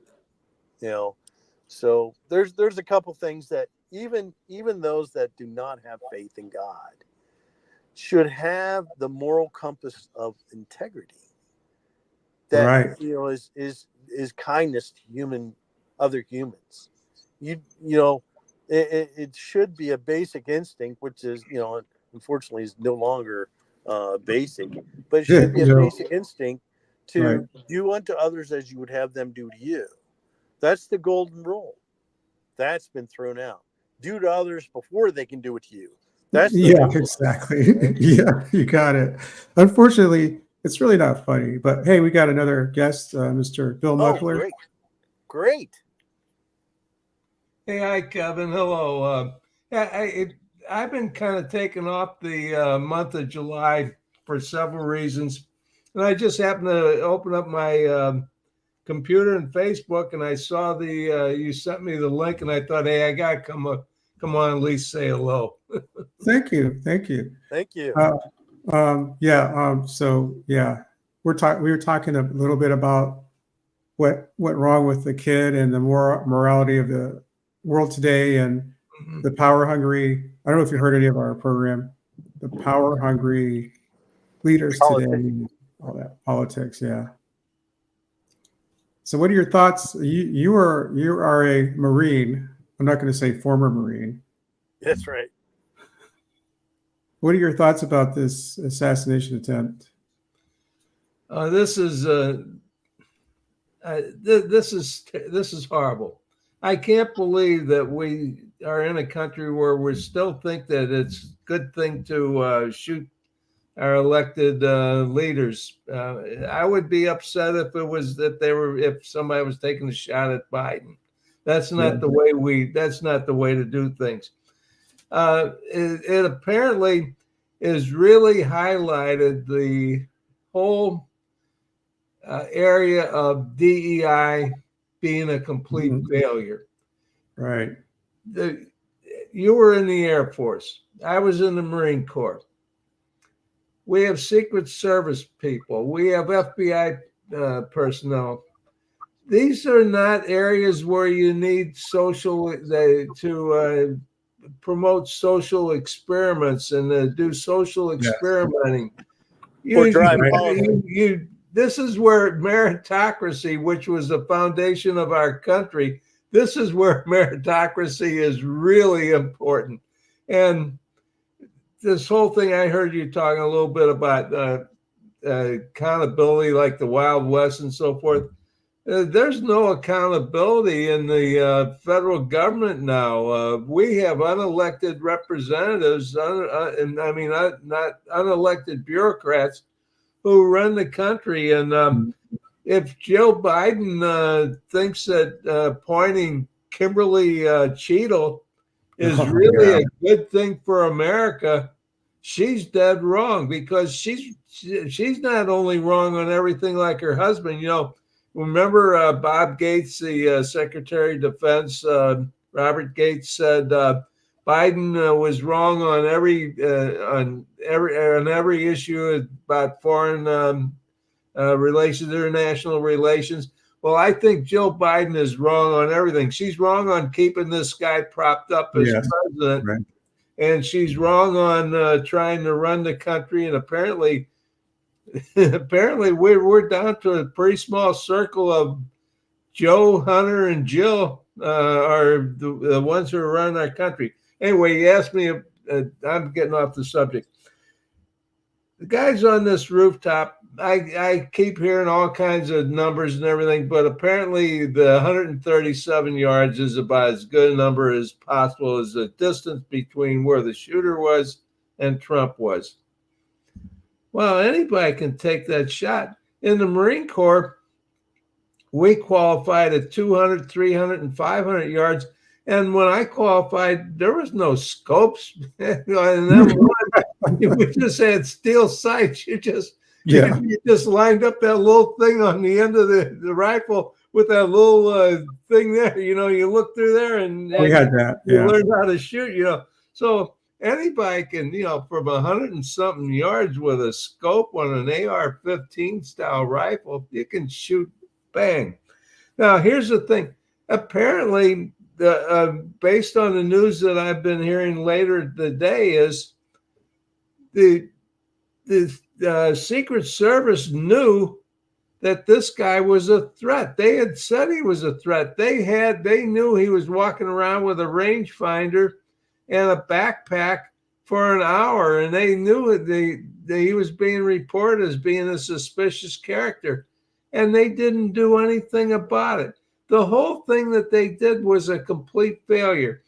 So there's a couple things that even those that do not have faith in God should have the moral compass of integrity. That is kindness to other humans. It should be a basic instinct, which is unfortunately is no longer basic, but it should be a basic instinct to do unto others as you would have them do to you. That's the golden rule. That's been thrown out. Do to others before they can do it to you. That's exactly. Right? Yeah, you got it. Unfortunately, it's really not funny. But hey, we got another guest, Mr. Bill Muckler. Great. Hey, hi, Kevin. Hello. I've been kind of taking off the month of July for several reasons. And I just happened to open up my computer and Facebook, and I saw you sent me the link, and I thought, hey, I got to come on at least say hello. Thank you. So we were talking a little bit about what went wrong with the kid and the morality of the world today, and the power hungry. I don't know if you heard any of our program, the power hungry leaders today, all that politics. Yeah. So what are your thoughts? You are a Marine. I'm not going to say former Marine. That's right. What are your thoughts about this assassination attempt? This is horrible. I can't believe that we are in a country where we still think that it's a good thing to shoot our elected leaders. I would be upset if somebody was taking a shot at Biden. That's not the way that's not the way to do things. It apparently is really highlighted the whole area of DEI being a complete failure. Right. You were in the Air Force. I was in the Marine Corps. We have Secret Service people. We have FBI personnel. These are not areas where you need to promote social experiments and do social experimenting. This is where meritocracy, which was the foundation of our country, this is where meritocracy is really important. And this whole thing, I heard you talking a little bit about accountability, like the Wild West and so forth. There's no accountability in the federal government now. We have unelected representatives, not unelected bureaucrats who run the country. And if Joe Biden thinks that appointing Kimberly Cheadle is really a good thing for America, she's dead wrong, because she's not only wrong on everything like her husband. Remember Bob Gates, the Secretary of Defense, Robert Gates said, Biden was wrong on every issue about foreign relations, international relations. Well, I think Jill Biden is wrong on everything. She's wrong on keeping this guy propped up as president, right. and she's wrong on trying to run the country. And apparently we're down to a pretty small circle of Joe, Hunter, and Jill are the ones who are running our country. Anyway, you asked me. I'm getting off the subject. The guys on this rooftop, I keep hearing all kinds of numbers and everything, but apparently the 137 yards is about as good a number as possible as the distance between where the shooter was and Trump was. Well, anybody can take that shot. In the Marine Corps, we qualified at 200, 300, and 500 yards. And when I qualified, there was no scopes. We just had steel sights. You just lined up that little thing on the end of the rifle with that little thing there. You look through there and we had that. You learned how to shoot. So anybody can, from 100 and something yards with a scope on an AR-15 style rifle, you can shoot bang. Now, here's the thing. Apparently, based on the news that I've been hearing later today, is the Secret Service knew that this guy was a threat. They had said he was a threat. They knew he was walking around with a rangefinder and a backpack for an hour, and they knew that he was being reported as being a suspicious character, and they didn't do anything about it. The whole thing that they did was a complete failure.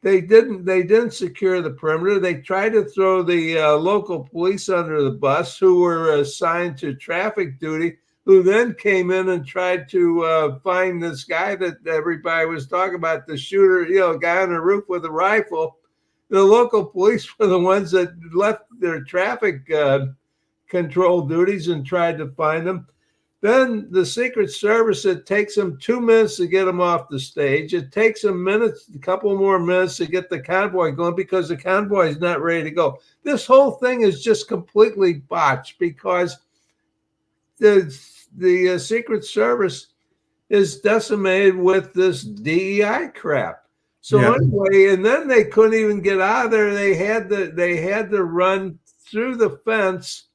They didn't secure the perimeter. They tried to throw the local police under the bus, who were assigned to traffic duty, who then came in and tried to find this guy that everybody was talking about, the shooter, guy on the roof with a rifle. The local police were the ones that left their traffic control duties and tried to find him. Then the Secret Service, it takes them 2 minutes to get them off the stage. It takes them a couple more minutes to get the convoy going because the convoy is not ready to go. This whole thing is just completely botched because the Secret Service is decimated with this DEI crap. So anyway, and then they couldn't even get out of there. They had to run through the fence.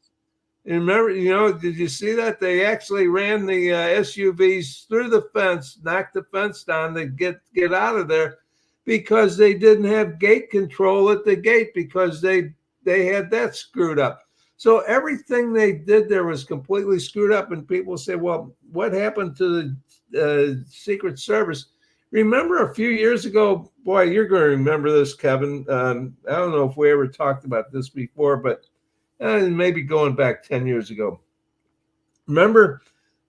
And remember, did you see that? They actually ran the SUVs through the fence, knocked the fence down to get out of there because they didn't have gate control at the gate because they had that screwed up. So everything they did there was completely screwed up. And people say, well, what happened to the Secret Service? Remember a few years ago, boy, you're going to remember this, Kevin. I don't know if we ever talked about this before, but maybe going back 10 years ago. Remember,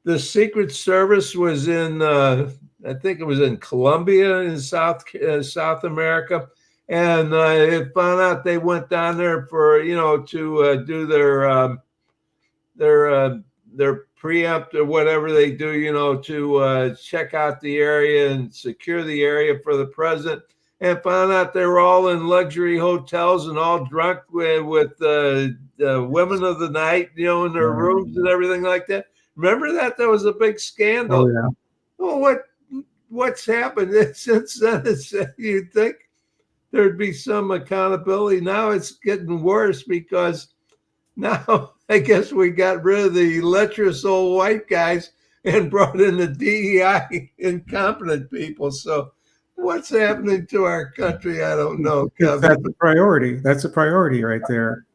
the Secret Service was in, I think it was in Colombia in South America, and it found out they went down there for to do their preempt or whatever they do, to check out the area and secure the area for the president. And found out they were all in luxury hotels and all drunk with the women of the night, in their rooms and everything like that. Remember that? That was a big scandal. Oh, yeah. Well, what's happened since then? You'd think there'd be some accountability. Now it's getting worse because now I guess we got rid of the lecherous old white guys and brought in the DEI incompetent people. So what's happening to our country? I don't know. That's a priority. That's a priority right there.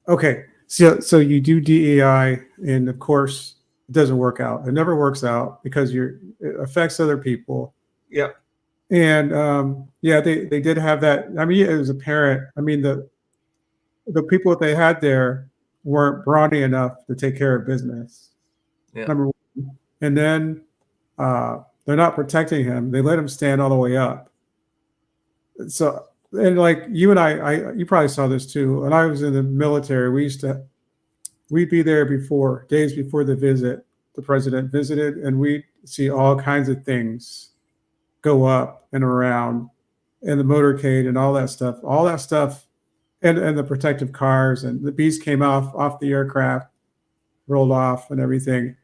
Okay. So you do DEI, and of course it doesn't work out. It never works out because it affects other people. Yep. And they did have that. I mean, it was apparent. I mean, the people that they had there weren't brawny enough to take care of business. Yeah. Number one. And then they're not protecting him. They let him stand all the way up. So, and like you and I you probably saw this too. When I was in the military, we'd be there days before the president visited, and we'd see all kinds of things go up and around and the motorcade and all that stuff, and the protective cars, and the beast came off the aircraft, rolled off and everything.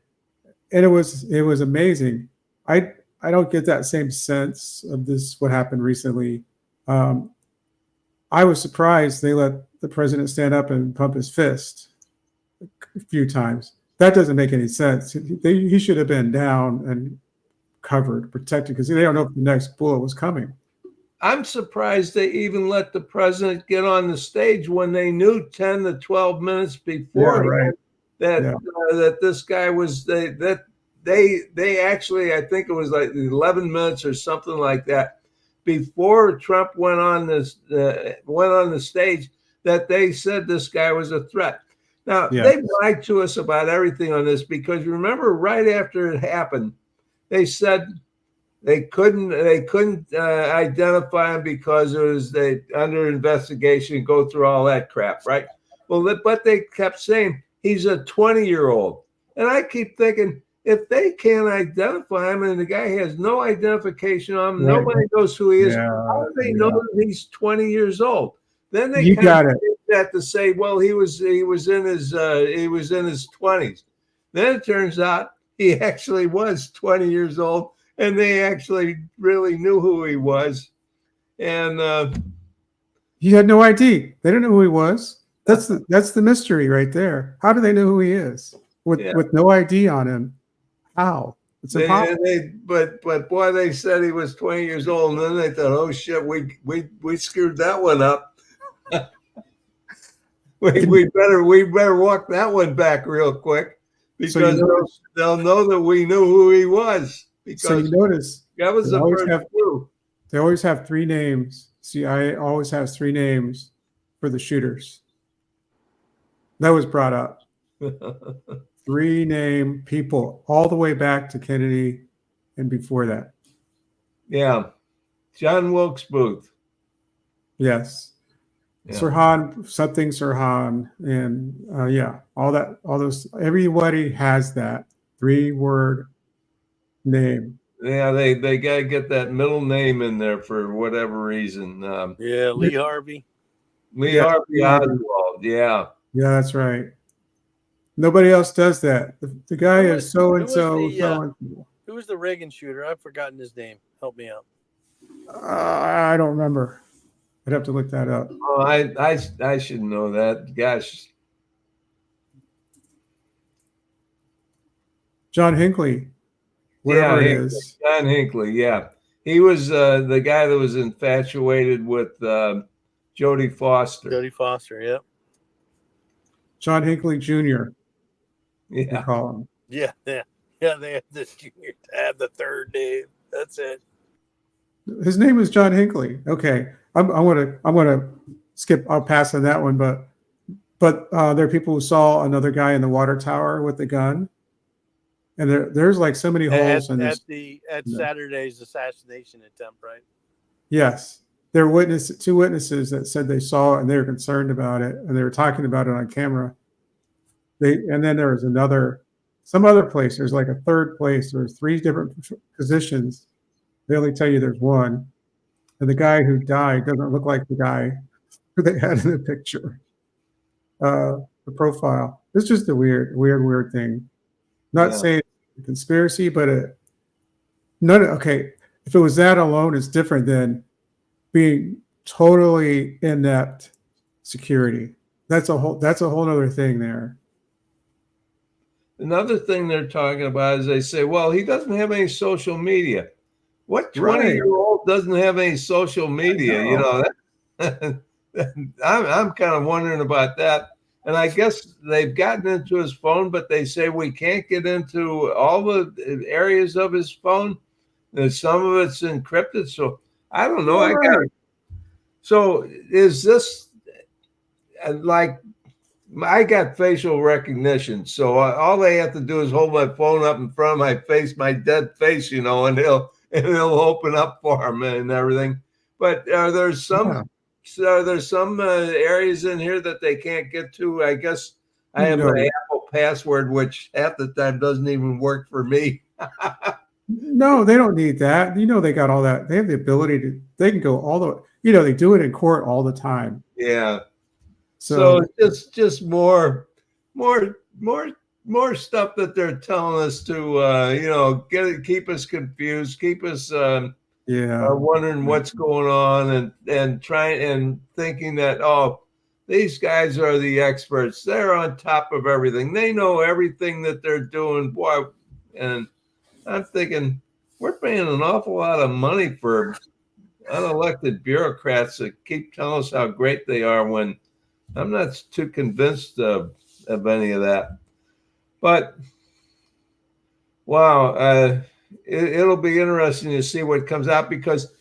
And it was amazing. I don't get that same sense of this, what happened recently. I was surprised they let the president stand up and pump his fist a few times. That doesn't make any sense. He should have been down and covered, protected, because they don't know if the next bullet was coming. I'm surprised they even let the president get on the stage when they knew 10 to 12 minutes before that this guy was that they actually, I think it was like 11 minutes or something like that before Trump went on the stage, that they said this guy was a threat. Now, they lied to us about everything on this, because remember, right after it happened, they said they couldn't identify him because it was under investigation, go through all that crap, right? Well, but they kept saying he's a 20-year-old. And I keep thinking, if they can't identify him and the guy has no identification on him, nobody knows who he is, how do they know that he's 20 years old? Then they kind of that to say, well, he was in his 20s. Then it turns out he actually was 20 years old, and they actually really knew who he was. And he had no ID. They don't know who he was. That's the mystery right there. How do they know who he is with no ID on him? How? It's impossible. But boy, they said he was 20 years old, and then they thought, oh shit, we screwed that one up. we better walk that one back real quick, because they'll know that we knew who he was. Because so you notice that was the first clue. They always have three names. CIA always has three names for the shooters. That was brought up. 3 name people all the way back to Kennedy and before that. Yeah. John Wilkes Booth. Yes. Yeah. Sirhan, and all those, everybody has that 3-word name. Yeah, they got to get that middle name in there for whatever reason. Lee Harvey. Lee Harvey Oswald, yeah. Yeah, that's right. Nobody else does that. The guy is so-and-so. Who was the Reagan shooter? I've forgotten his name. Help me out. I don't remember. I'd have to look that up. Oh, I should know that. Gosh. John Hinckley. Whatever it is. John Hinckley, yeah. He was the guy that was infatuated with Jodie Foster. Jodie Foster, yep. John Hinckley Jr. Yeah. Call him. Yeah. They had this junior to have the third name. That's it. His name is John Hinckley. Okay, I'm gonna skip. I'll pass on that one. But there are people who saw another guy in the water tower with the gun, and there's like so many holes in this. At Saturday's assassination attempt, right? Yes, there were 2 witnesses that said they saw it and they were concerned about it, and they were talking about it on camera. And then there was some other place. There's like a third place. There's 3 different positions. They only tell you there's one. And the guy who died doesn't look like the guy who they had in the picture. The profile. It's just a weird thing. Not saying it's a conspiracy, but if it was that alone, it's different than being totally inept security. That's a whole other thing there. Another thing they're talking about is they say, well, he doesn't have any social media. What 20-year-old doesn't have any social media? You know, I'm kind of wondering about that. And I guess they've gotten into his phone, but they say we can't get into all the areas of his phone. Some of it's encrypted. So I don't know. So is this like, I got facial recognition, so all they have to do is hold my phone up in front of my face, my dead face, and it'll open up for them and everything. But are there some areas in here that they can't get to? I guess I have my Apple password, which half the time doesn't even work for me. No, they don't need that. They got all that. They have the ability to. They can go all the. They do it in court all the time. Yeah. So So just more stuff that they're telling us to keep us confused, keep us yeah, wondering what's going on, and trying and thinking that, oh, these guys are the experts. They're on top of everything. They know everything that they're doing. Boy, and I'm thinking we're paying an awful lot of money for unelected bureaucrats that keep telling us how great they are when I'm not too convinced of any of that. But wow, it'll be interesting to see what comes out because,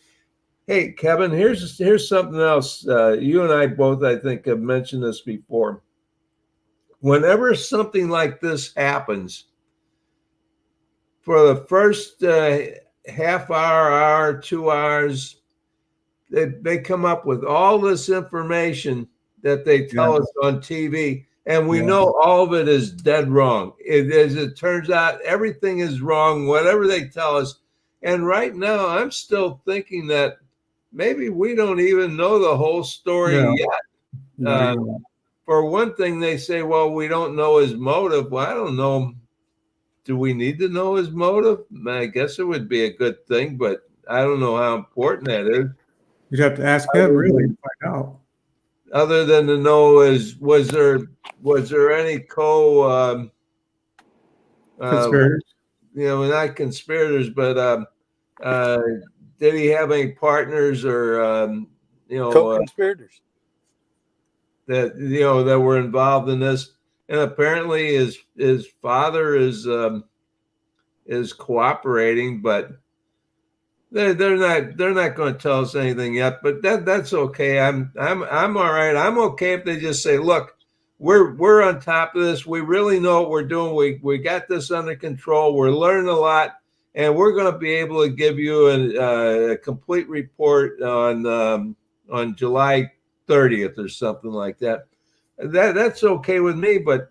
hey, Kevin, here's something else. You and I both, I think, have mentioned this before. Whenever something like this happens, for the first half hour, 2 hours, they come up with all this information that they tell us on TV, and we know all of it is dead wrong. As it turns out, everything is wrong, whatever they tell us. And right now, I'm still thinking that maybe we don't even know the whole story yet. For one thing, they say, well, we don't know his motive. Well, I don't know. Do we need to know his motive? I guess it would be a good thing, but I don't know how important that is. You'd have to ask him really to find out. Other than to know was there any conspirators? Not conspirators, but did he have any partners or co-conspirators that that were involved in this? And apparently his father is cooperating, but they're not going to tell us anything yet. But that's okay. I'm all right. I'm okay if they just say, look, we're on top of this. We really know what we're doing. We got this under control. We're learning a lot, and we're going to be able to give you a complete report on July 30th or something like that. That's okay with me. But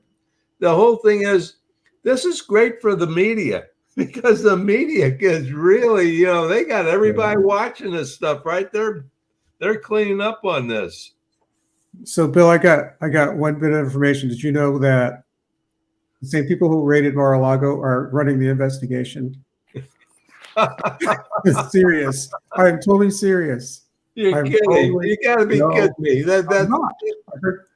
the whole thing is, this is great for the media. Because the media is really, they got everybody watching this stuff, right? They're cleaning up on this. So, Bill, I got one bit of information. Did you know that the same people who raided Mar-a-Lago are running the investigation? It's serious. I'm totally serious. You're kidding. You got to be kidding me. I'm not.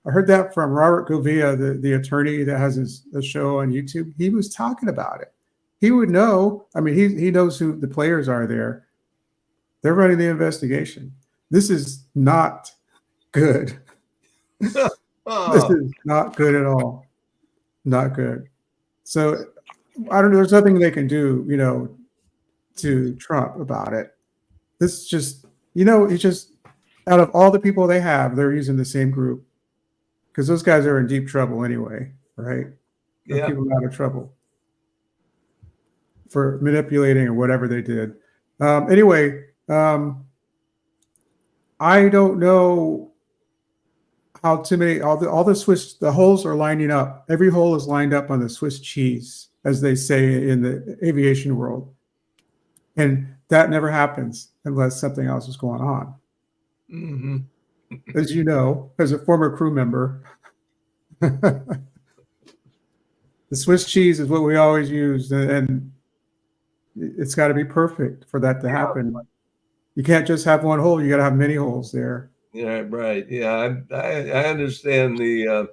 I heard that from Robert Govia, the attorney that has a show on YouTube. He was talking about it. He would know. I mean, he knows who the players are there. They're running the investigation. This is not good. This is not good at all. Not good. So I don't know. There's nothing they can do, to Trump about it. This just, it's just out of all the people they have, they're using the same group because those guys are in deep trouble anyway, right? They're keeping out of trouble for manipulating or whatever they did. Anyway, I don't know how too many, all the Swiss, the holes are lining up. Every hole is lined up on the Swiss cheese, as they say in the aviation world. And that never happens unless something else is going on. Mm-hmm. As you know, as a former crew member, the Swiss cheese is what we always use, and it's got to be perfect for that to happen. You can't just have one hole; you got to have many holes there. Yeah, right. Yeah, I understand the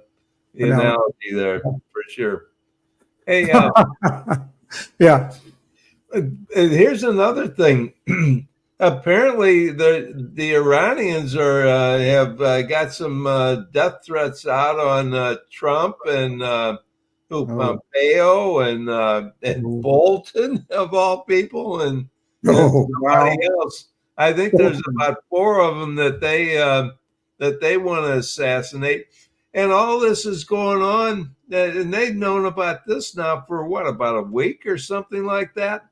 analogy there for sure. Hey, yeah. Here's another thing. Apparently, the Iranians have got some death threats out on Trump and Pompeo and Bolton of all people and somebody else. I think there's about 4 of them that they want to assassinate, and all this is going on. And they've known about this now for about a week or something like that.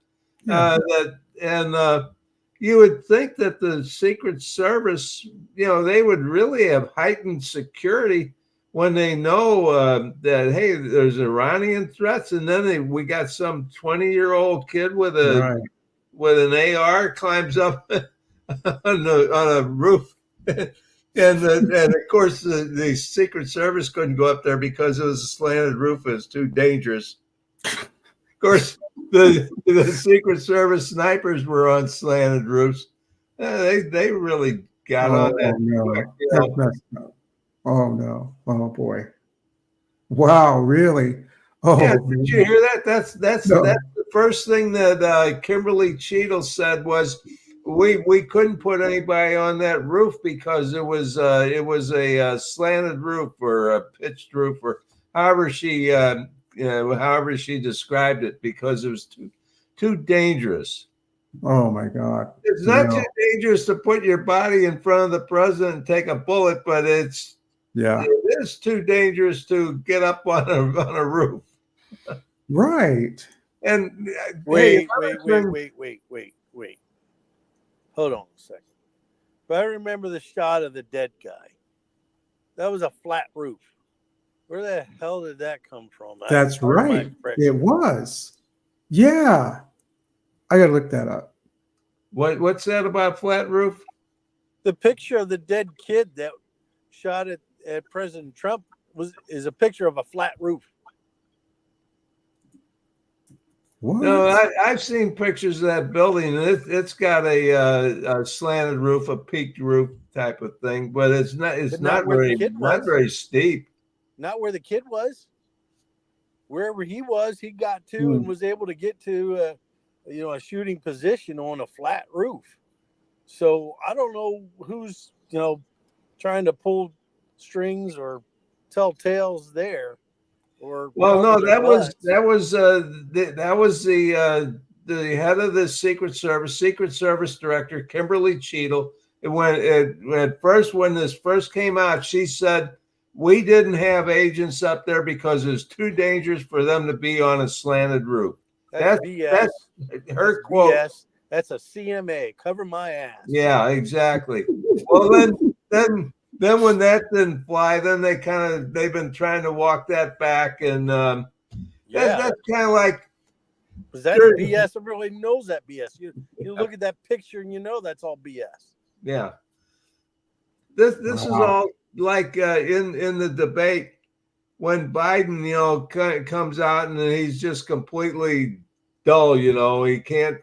You would think that the Secret Service, they would really have heightened security when they know that, hey, there's Iranian threats, and then we got some 20-year-old kid with Right. an AR climbs up on a roof. And of course, the Secret Service couldn't go up there because it was a slanted roof. It was too dangerous. Of course, the Secret Service snipers were on slanted roofs. They really got on that. No. Quick, That's messed up. Oh no. Oh boy. Wow, really? Oh, yeah, did you hear that? That's No. the first thing that Kimberly Cheadle said was we couldn't put anybody on that roof because it was a slanted roof or a pitched roof or however she described it, because it was too dangerous. Oh my God. It's not No. too dangerous to put your body in front of the president and take a bullet, but it is too dangerous to get up on a roof. Right. And Wait. Hold on a second. But I remember the shot of the dead guy. That was a flat roof. Where the hell did that come from? That's right. It was. Yeah. I gotta look that up. What's that about flat roof? The picture of the dead kid that shot at President Trump is a picture of a flat roof. What? No, I've seen pictures of that building, and it's got a slanted roof, a peaked roof type of thing, but it's not very steep. Not where the kid was. Wherever he was, he got to and was able to get to a shooting position on a flat roof. So I don't know who's trying to pull strings or tell tales there. That was the head of the Secret Service director, Kimberly Cheadle. When this first came out, she said, we didn't have agents up there because it's too dangerous for them to be on a slanted roof. That's BS. That's her quote. BS. That's a CMA. Cover my ass. Yeah, exactly. Well, then when that didn't fly, then they've been trying to walk that back, and that's kind of like, because that's BS. Everybody knows that BS. You look at that picture and that's all BS. Yeah. This is all like in the debate when Biden comes out and he's just completely dull. He can't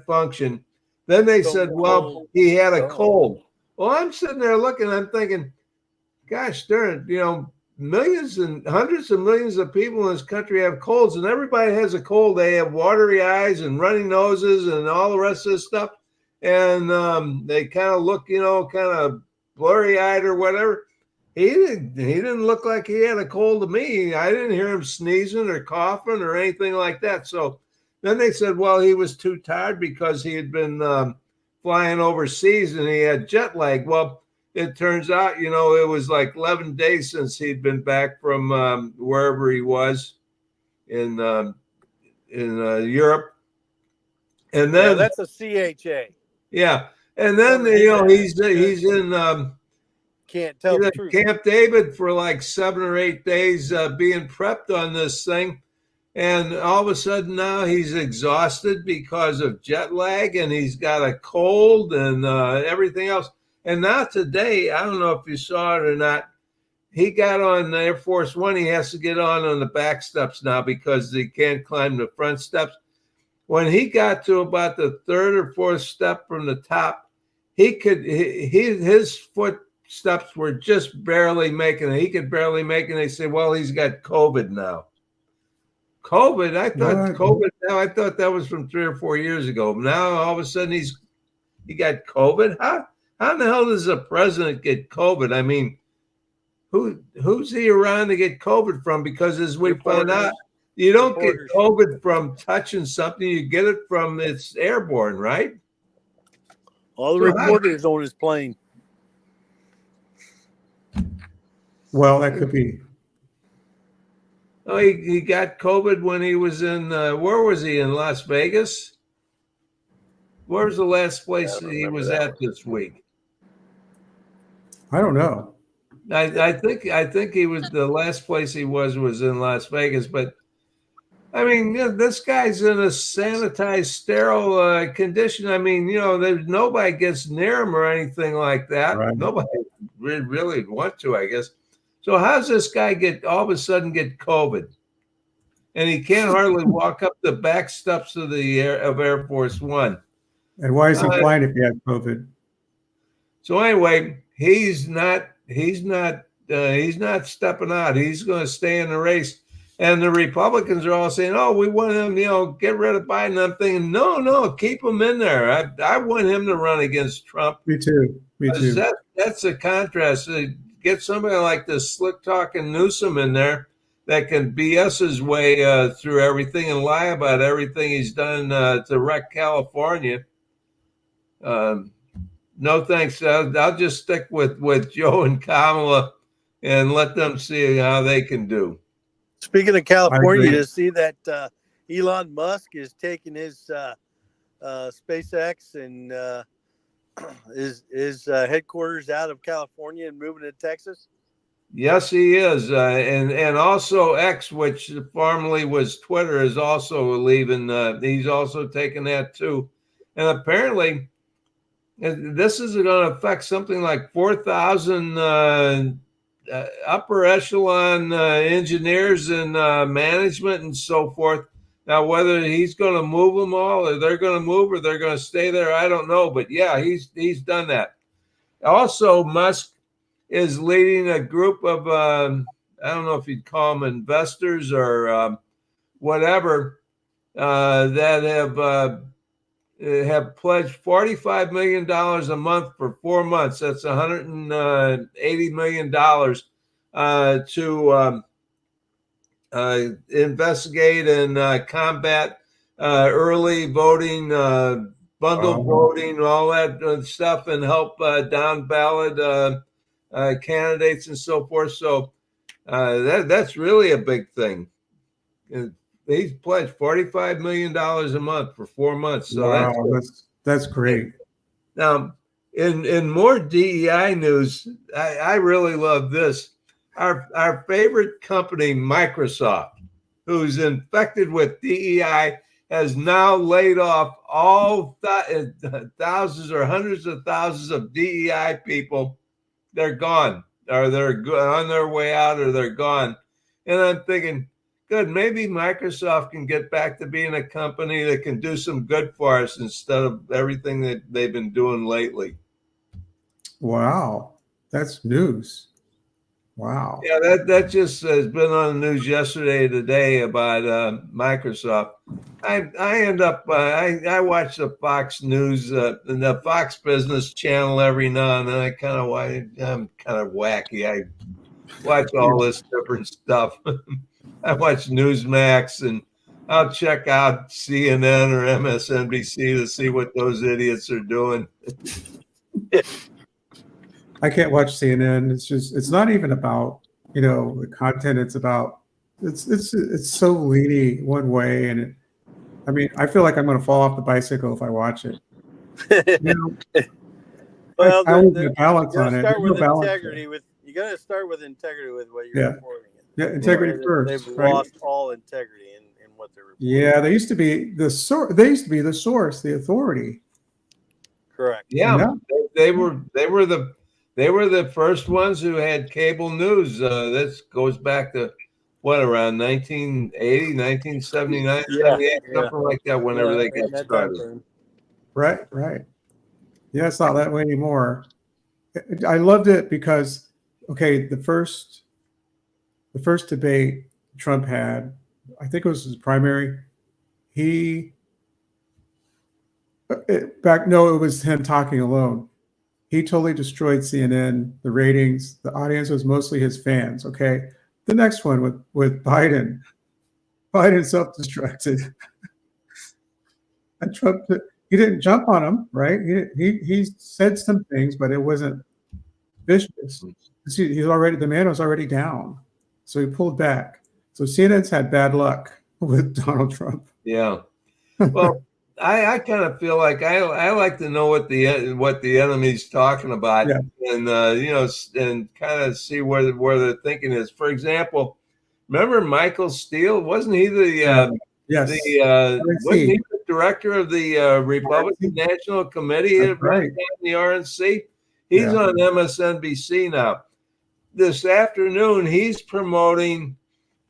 function. Then they said, well, he had a cold. Well, I'm sitting there looking, I'm thinking, gosh darn it, millions and hundreds of millions of people in this country have colds, and everybody has a cold. They have watery eyes and runny noses and all the rest of this stuff. And they kind of look, kind of blurry-eyed or whatever. He didn't look like he had a cold to me. I didn't hear him sneezing or coughing or anything like that. So then they said, well, he was too tired because he had been flying overseas and he had jet lag. Well, it turns out, it was like 11 days since he'd been back from wherever he was in Europe. And then that's a CHA. Yeah. And then, he's in can't tell the truth. Camp David for like 7 or 8 days being prepped on this thing. And all of a sudden now he's exhausted because of jet lag and he's got a cold and everything else. And now today, I don't know if you saw it or not, he got on Air Force One. He has to get on the back steps now because he can't climb the front steps. When he got to about the 3rd or 4th step from the top, his footsteps were just barely making it. He could barely make it. They said, well, he's got COVID now. COVID? I thought that was from 3 or 4 years ago. Now all of a sudden he got COVID? How in the hell does a president get COVID? I mean, who's he around to get COVID from? Because as we found out, you don't get COVID from touching something. You get it from it's airborne, right? All the reporters on his plane. Well, that could be. Oh, he got COVID when he was in, where was he, in Las Vegas? Where was the last place he was at this week? I don't know. I think he was the last place he was in Las Vegas, but I mean, this guy's in a sanitized, sterile condition. I mean, there's nobody gets near him or anything like that. Right. Nobody really want to, I guess. So how's this guy all of a sudden get COVID? And he can't hardly walk up the back steps of Air Force One. And why is he flying if he has COVID? So anyway, he's not stepping out. He's going to stay in the race. And the Republicans are all saying, "Oh, we want him, get rid of Biden." I'm thinking, no, keep him in there. I want him to run against Trump. Me too. That's a contrast. Get somebody like this slick talking Newsom in there that can BS his way through everything and lie about everything he's done to wreck California. No thanks. I'll just stick with Joe and Kamala and let them see how they can do. Speaking of California, to see that Elon Musk is taking his SpaceX and his headquarters out of California and moving to Texas. Yes, he is, and also X, which formerly was Twitter, is also leaving. He's also taking that too, and apparently, this is going to affect something like 4,000 upper echelon engineers and management and so forth. Now, whether he's going to move them all, or they're going to move, or they're going to stay there, I don't know. But yeah, he's done that. Also, Musk is leading a group of I don't know if you'd call them investors or whatever that have pledged $45 million a month for 4 months. That's $180 million to investigate and combat early voting, bundle voting, all that stuff, and help down ballot candidates and so forth. So that's really a big thing. He's pledged $45 million a month for 4 months. So wow, that's great. Now, in more DEI news, I really love this. Our favorite company, Microsoft, who's infected with DEI, has now laid off all thousands or hundreds of thousands of DEI people. They're gone, or they're on their way out, or they're gone. And I'm thinking, good, maybe Microsoft can get back to being a company that can do some good for us instead of everything that they've been doing lately. Wow, that's news. Wow. Yeah, that just has been on the news yesterday, today about Microsoft. I end up I watch the Fox News and the Fox Business Channel every now and then. I'm kind of wacky. I watch all this different stuff. I watch Newsmax, and I'll check out CNN or MSNBC to see what those idiots are doing. I can't watch CNN. It's not even about, the content. It's about, it's so leany one way. And I feel like I'm going to fall off the bicycle if I watch it. Well, I want the balance on it. Start with integrity. You got to start with integrity with what you're reporting. Yeah, integrity first. They've lost all integrity in what they're reporting. Yeah, they used to be the source. They used to be the source, the authority. Correct. Yeah, they were the first ones who had cable news. This goes back to around 1980, 1979, 78, something like that. Whenever they got started. Right. Yeah, it's not that way anymore. I loved it because, the first debate Trump had, I think it was his primary. It was him talking alone. He totally destroyed CNN, the ratings. The audience was mostly his fans. Okay. The next one with Biden. Biden self-destructed. And Trump, he didn't jump on him, right? He said some things, but it wasn't vicious. The man was already down. So he pulled back. So CNN's had bad luck with Donald Trump. Yeah. Well, I kind of feel like I like to know what the enemy's talking about, Yeah. and and kind of see where the thinking is. For example, remember Michael Steele? Wasn't he Yes. wasn't he the director of the Republican National Committee at right. the RNC? He's on MSNBC now. This afternoon, he's promoting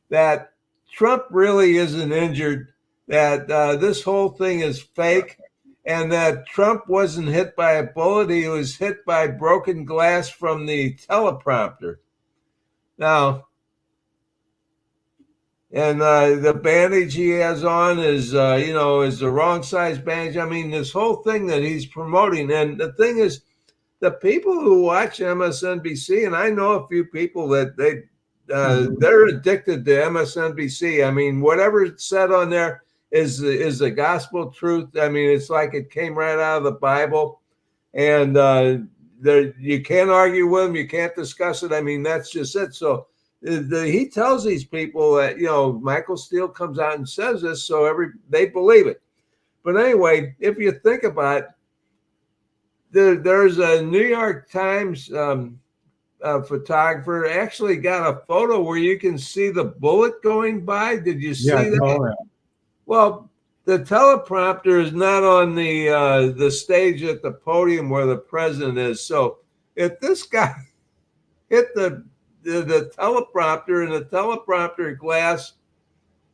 that Trump really isn't injured, that this whole thing is fake, and that Trump wasn't hit by a bullet. He was hit by broken glass from the teleprompter. Now, and the bandage he has on is the wrong size bandage. I mean, this whole thing that he's promoting. And the thing is, the people who watch MSNBC, and I know a few people that they're addicted to MSNBC. I mean, whatever it's said on there is the gospel truth. I mean, it's like it came right out of the Bible, and you can't argue with them. You can't discuss it. I mean, that's just it. So he tells these people that, Michael Steele comes out and says this, so they believe it. But anyway, if you think about it, there's a New York Times photographer actually got a photo where you can see the bullet going by. Did you see that? Well, the teleprompter is not on the stage at the podium where the president is. So if this guy hit the teleprompter and the teleprompter glass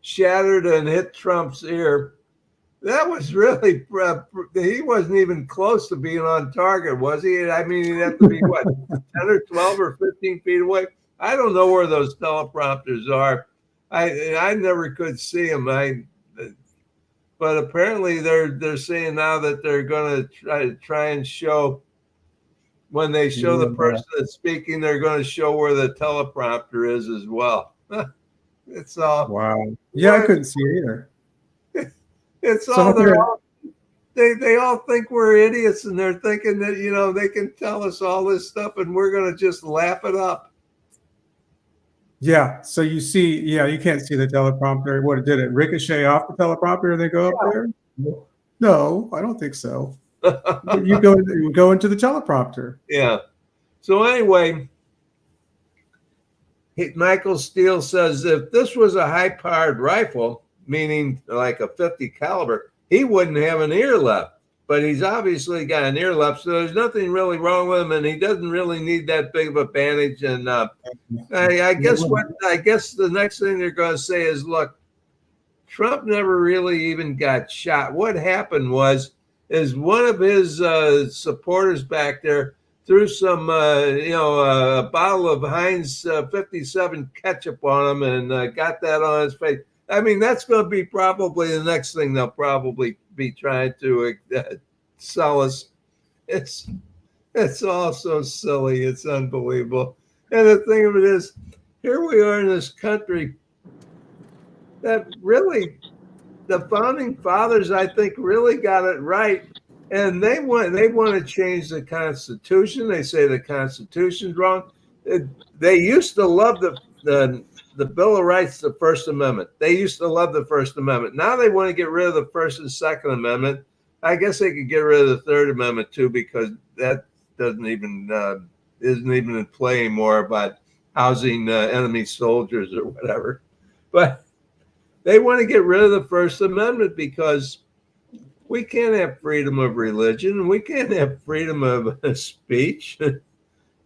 shattered and hit Trump's ear, that was really, he wasn't even close to being on target, was he? I mean, he'd have to be, 10 or 12 or 15 feet away? I don't know where those teleprompters are. I never could see them. But apparently they're saying now that they're going to try and show, when they show the person that's speaking, they're going to show where the teleprompter is as well. It's all. Wow. Yeah, I couldn't see it either. It's all they all think we're idiots, and they're thinking that they can tell us all this stuff and we're going to just lap it up. Yeah. So you see, you can't see the teleprompter. What did it ricochet off the teleprompter and they go up there? No, I don't think so. You go into the teleprompter. Yeah. So anyway, Michael Steele says if this was a high-powered rifle, meaning like a 50 caliber, he wouldn't have an ear left. But he's obviously got an ear left, so there's nothing really wrong with him, and he doesn't really need that big of a bandage. And I guess the next thing they're going to say is, look, Trump never really even got shot. What happened is one of his supporters back there threw some, a bottle of Heinz 57 ketchup on him and got that on his face. I mean, that's going to be probably the next thing they'll probably be trying to sell us. It's all so silly. It's unbelievable. And the thing of it is, here we are in this country that really, the founding fathers, I think, really got it right. And they want to change the Constitution. They say the Constitution's wrong. They used to love the Bill of Rights, the First Amendment. They used to love the First Amendment. Now they want to get rid of the First and Second Amendment. I guess they could get rid of the Third Amendment too, because that isn't even in play anymore about housing enemy soldiers or whatever. But they want to get rid of the First Amendment because we can't have freedom of religion. We can't have freedom of speech,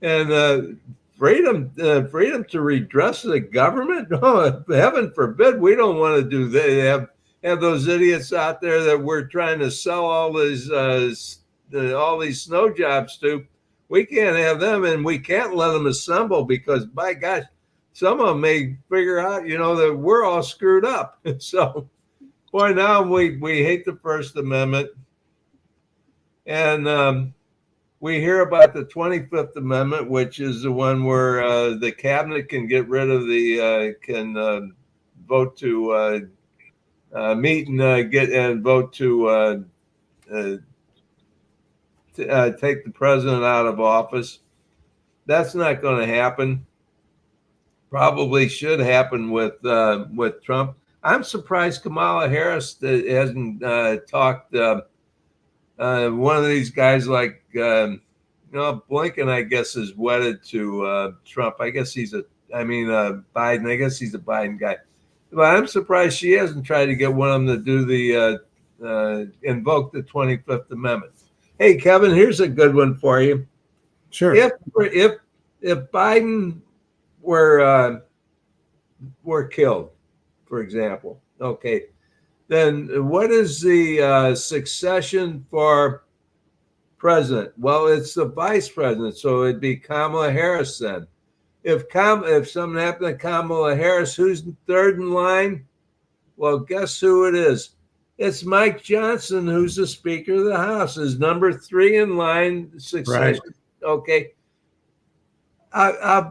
and freedom to redress the government. Oh, heaven forbid! We don't want to do that. Have those idiots out there that we're trying to sell all these snow jobs to. We can't have them, and we can't let them assemble because, by gosh, some of them may figure out, that we're all screwed up. So, boy, now we hate the First Amendment, and we hear about the 25th Amendment, which is the one where the cabinet can get rid of can vote to meet and vote to take the president out of office. That's not going to happen. Probably should happen with Trump. I'm surprised Kamala Harris hasn't talked. One of these guys like Blinken, I guess, is wedded to Trump. I guess Biden. I guess he's a Biden guy. But I'm surprised she hasn't tried to get one of them to do the invoke the 25th Amendment. Hey, Kevin, here's a good one for you. Sure. If Biden were killed, for example, okay, then what is the succession for president? Well, it's the vice president, so it'd be Kamala Harris then. If something happened to Kamala Harris, who's third in line? Well, guess who it is? It's Mike Johnson, who's the Speaker of the House, is number 3 in line succession. Right. Okay. I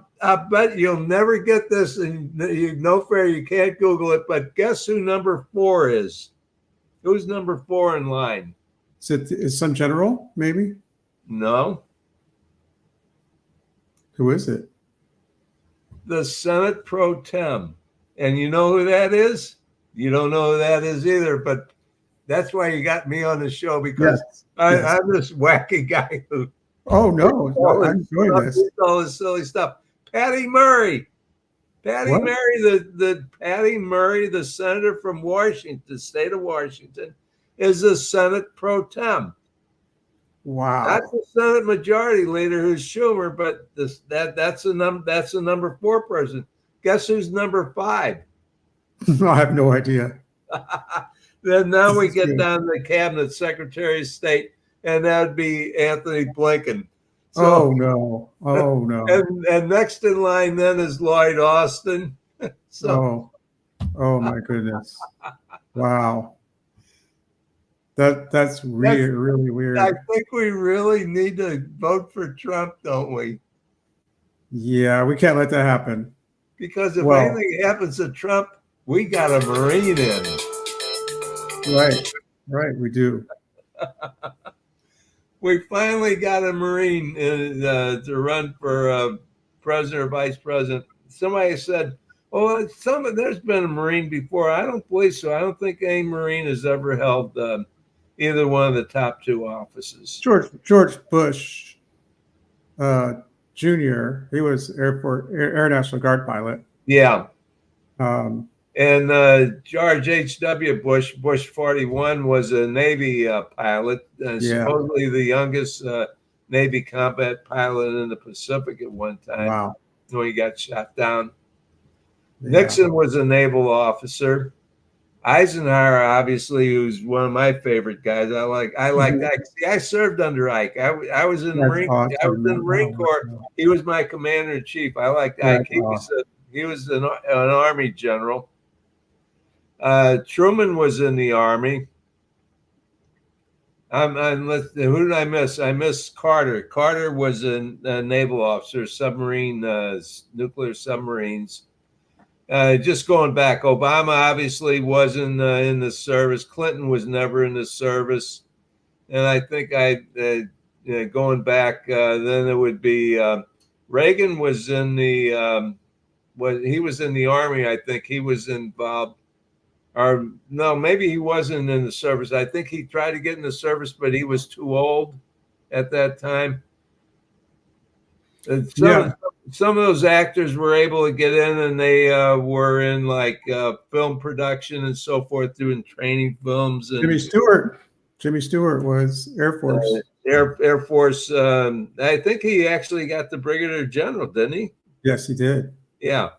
bet you'll never get this, and no fair, you can't Google it, but guess who number 4 is? Who's number 4 in line? Is some general, maybe? No. Who is it? The Senate Pro Tem. And you know who that is? You don't know who that is either, but that's why you got me on the show, because I'm this wacky guy who. Oh, no, I'm enjoying this. All this silly stuff. Patty Murray. Patty Murray, the senator from Washington, the state of Washington, is the Senate Pro Tem. Wow. Not the Senate Majority Leader, who's Schumer, but that's the number 4 person. Guess who's number 5? I have no idea. Then now we get down to the Cabinet Secretary of State, and that'd be Anthony Blinken. So, oh no. And next in line then is Lloyd Austin. Oh my goodness. Wow. That's really weird. I think we really need to vote for Trump, don't we? Yeah, we can't let that happen. Because if anything happens to Trump, we got a Marine in. Right, we do. We finally got a Marine to run for president or vice president. Somebody said, "Oh, there's been a Marine before." I don't believe so. I don't think any Marine has ever held either one of the top 2 offices. George Bush, Jr. He was Air National Guard pilot. Yeah. And George H.W. Bush, Bush 41, was a Navy pilot, supposedly the youngest Navy combat pilot in the Pacific at one time. Wow. When he got shot down. Yeah. Nixon was a naval officer. Eisenhower, obviously, who's one of my favorite guys. I like Ike. See, I served under Ike. I was in the Marine. Awesome. I was in the Marine Corps. He was my commander in chief. I liked Ike. He was an Army general. Truman was in the Army. Who did I miss? I missed Carter. Carter was a naval officer, nuclear submarines. Just going back, Obama obviously wasn't in the service. Clinton was never in the service. And I think going back, then it would be Reagan was in the he was in the Army. I think he was involved. Or no, maybe he wasn't in the service. I think he tried to get in the service, but he was too old at that time. Some of those actors were able to get in, and they were in like film production and so forth, doing training films. And Jimmy Stewart was Air Force. Air Force. I think he actually got the Brigadier General, didn't he? Yes, he did. Yeah.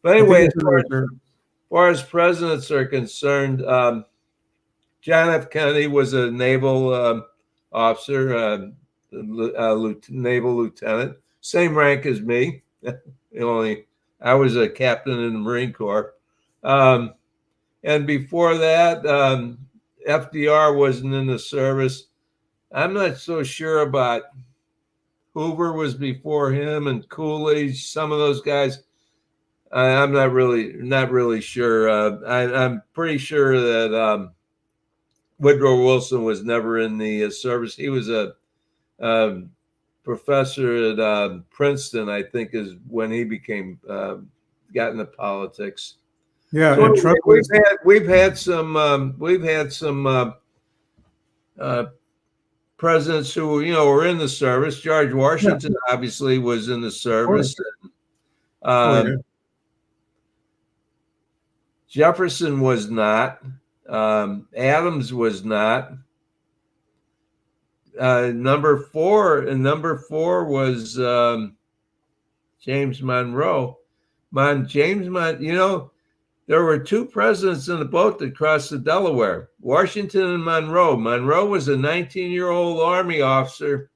But anyway, as far as presidents are concerned, John F. Kennedy was a naval officer, naval lieutenant, same rank as me. Only I was a captain in the Marine Corps. And before that, FDR wasn't in the service. I'm not so sure about Hoover was before him, and Coolidge, some of those guys. I'm not really sure. I'm pretty sure that Woodrow Wilson was never in the service. He was a professor at Princeton, I think, is when he got into politics. Yeah, So and anyway, Trump was we've had some presidents who were in the service. George yeah, Washington obviously was in the of course. service. Oh Um, yeah. Jefferson was not. Adams was not. Number four was James Monroe. There were two presidents in the boat that crossed the Delaware, Washington and Monroe. Monroe was a 19-year-old Army officer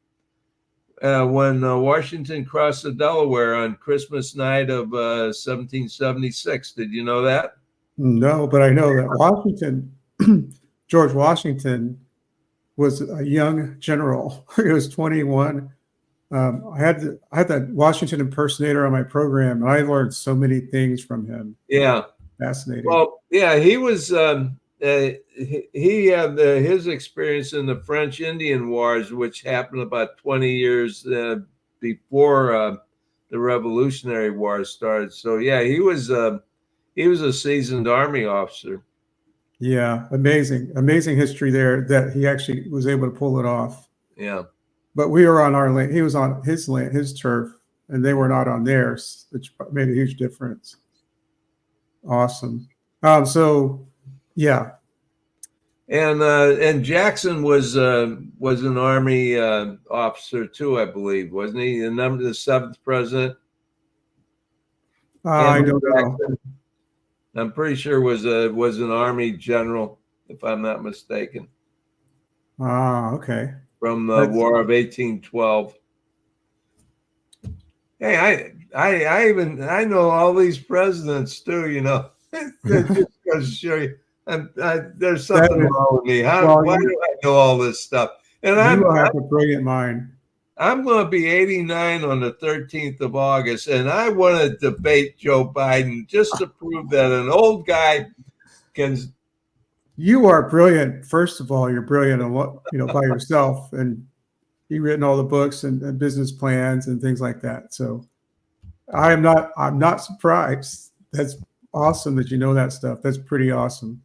when Washington crossed the Delaware on Christmas night of 1776. Did you know that? No, but I know that Washington, George Washington, was a young general. He was 21. I had that Washington impersonator on my program, and I learned so many things from him. Yeah. Fascinating. Well, yeah, he was. He had his experience in the French Indian Wars, which happened about 20 years before the Revolutionary War started. So yeah, he was a seasoned Army officer. Yeah, amazing history there that he actually was able to pull it off. Yeah. But we were on our land. He was on his land, his turf, and they were not on theirs, which made a huge difference. Awesome. So, yeah. And Jackson was an Army officer too, I believe, wasn't he? The seventh president. I don't know. I'm pretty sure was an Army general, if I'm not mistaken. Okay. From the War of 1812. Hey, I know all these presidents too. Just goes to show you, there's something wrong with me. Why do I know all this stuff? And you have a brilliant mind. I'm going to be 89 on the 13th of August, and I want to debate Joe Biden just to prove that an old guy can. You are brilliant. First of all, you're brilliant by yourself, and you've written all the books and business plans and things like that. So I'm not surprised. That's awesome that you know that stuff. That's pretty awesome.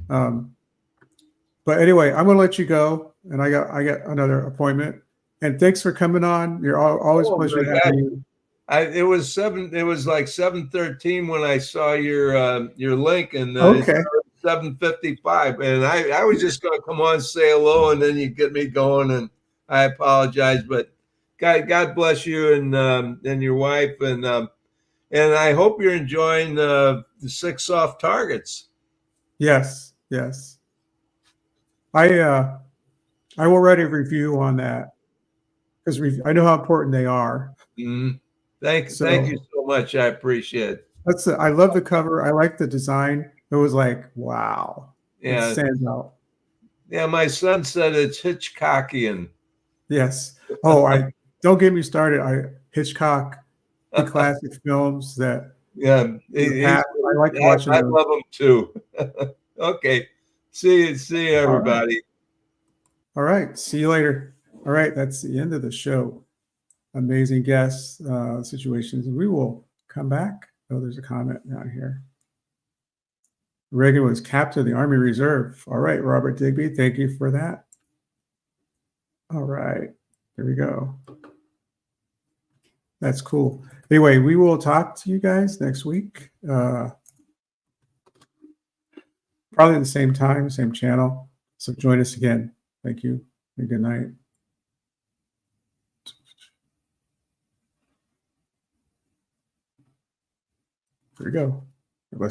But anyway, I'm going to let you go, and I got another appointment. And thanks for coming on. You're always a pleasure to have you. It was like 7:13 when I saw your link, and okay. 7:55, and I was just going to come on, say hello, and then you get me going, and I apologize, but God bless you and your wife, and I hope you're enjoying the 6 soft targets. Yes. I will write a review on that because I know how important they are. Mm-hmm. Thank you so much. I appreciate it. I love the cover. I like the design. It was like, wow. Yeah. It stands out. Yeah, my son said it's Hitchcockian. Yes. Oh, don't get me started. Hitchcock, the classic films that. Yeah, I like watching. I love them too. Okay, see you, everybody. All right, see you later. All right, that's the end of the show. Amazing guests, situations. We will come back. Oh, there's a comment down here. Reagan was captain of the Army Reserve. All right, Robert Digby, thank you for that. All right, here we go. That's cool. Anyway, we will talk to you guys next week. Probably at the same time, same channel. So join us again. Thank you and good night. Here we go.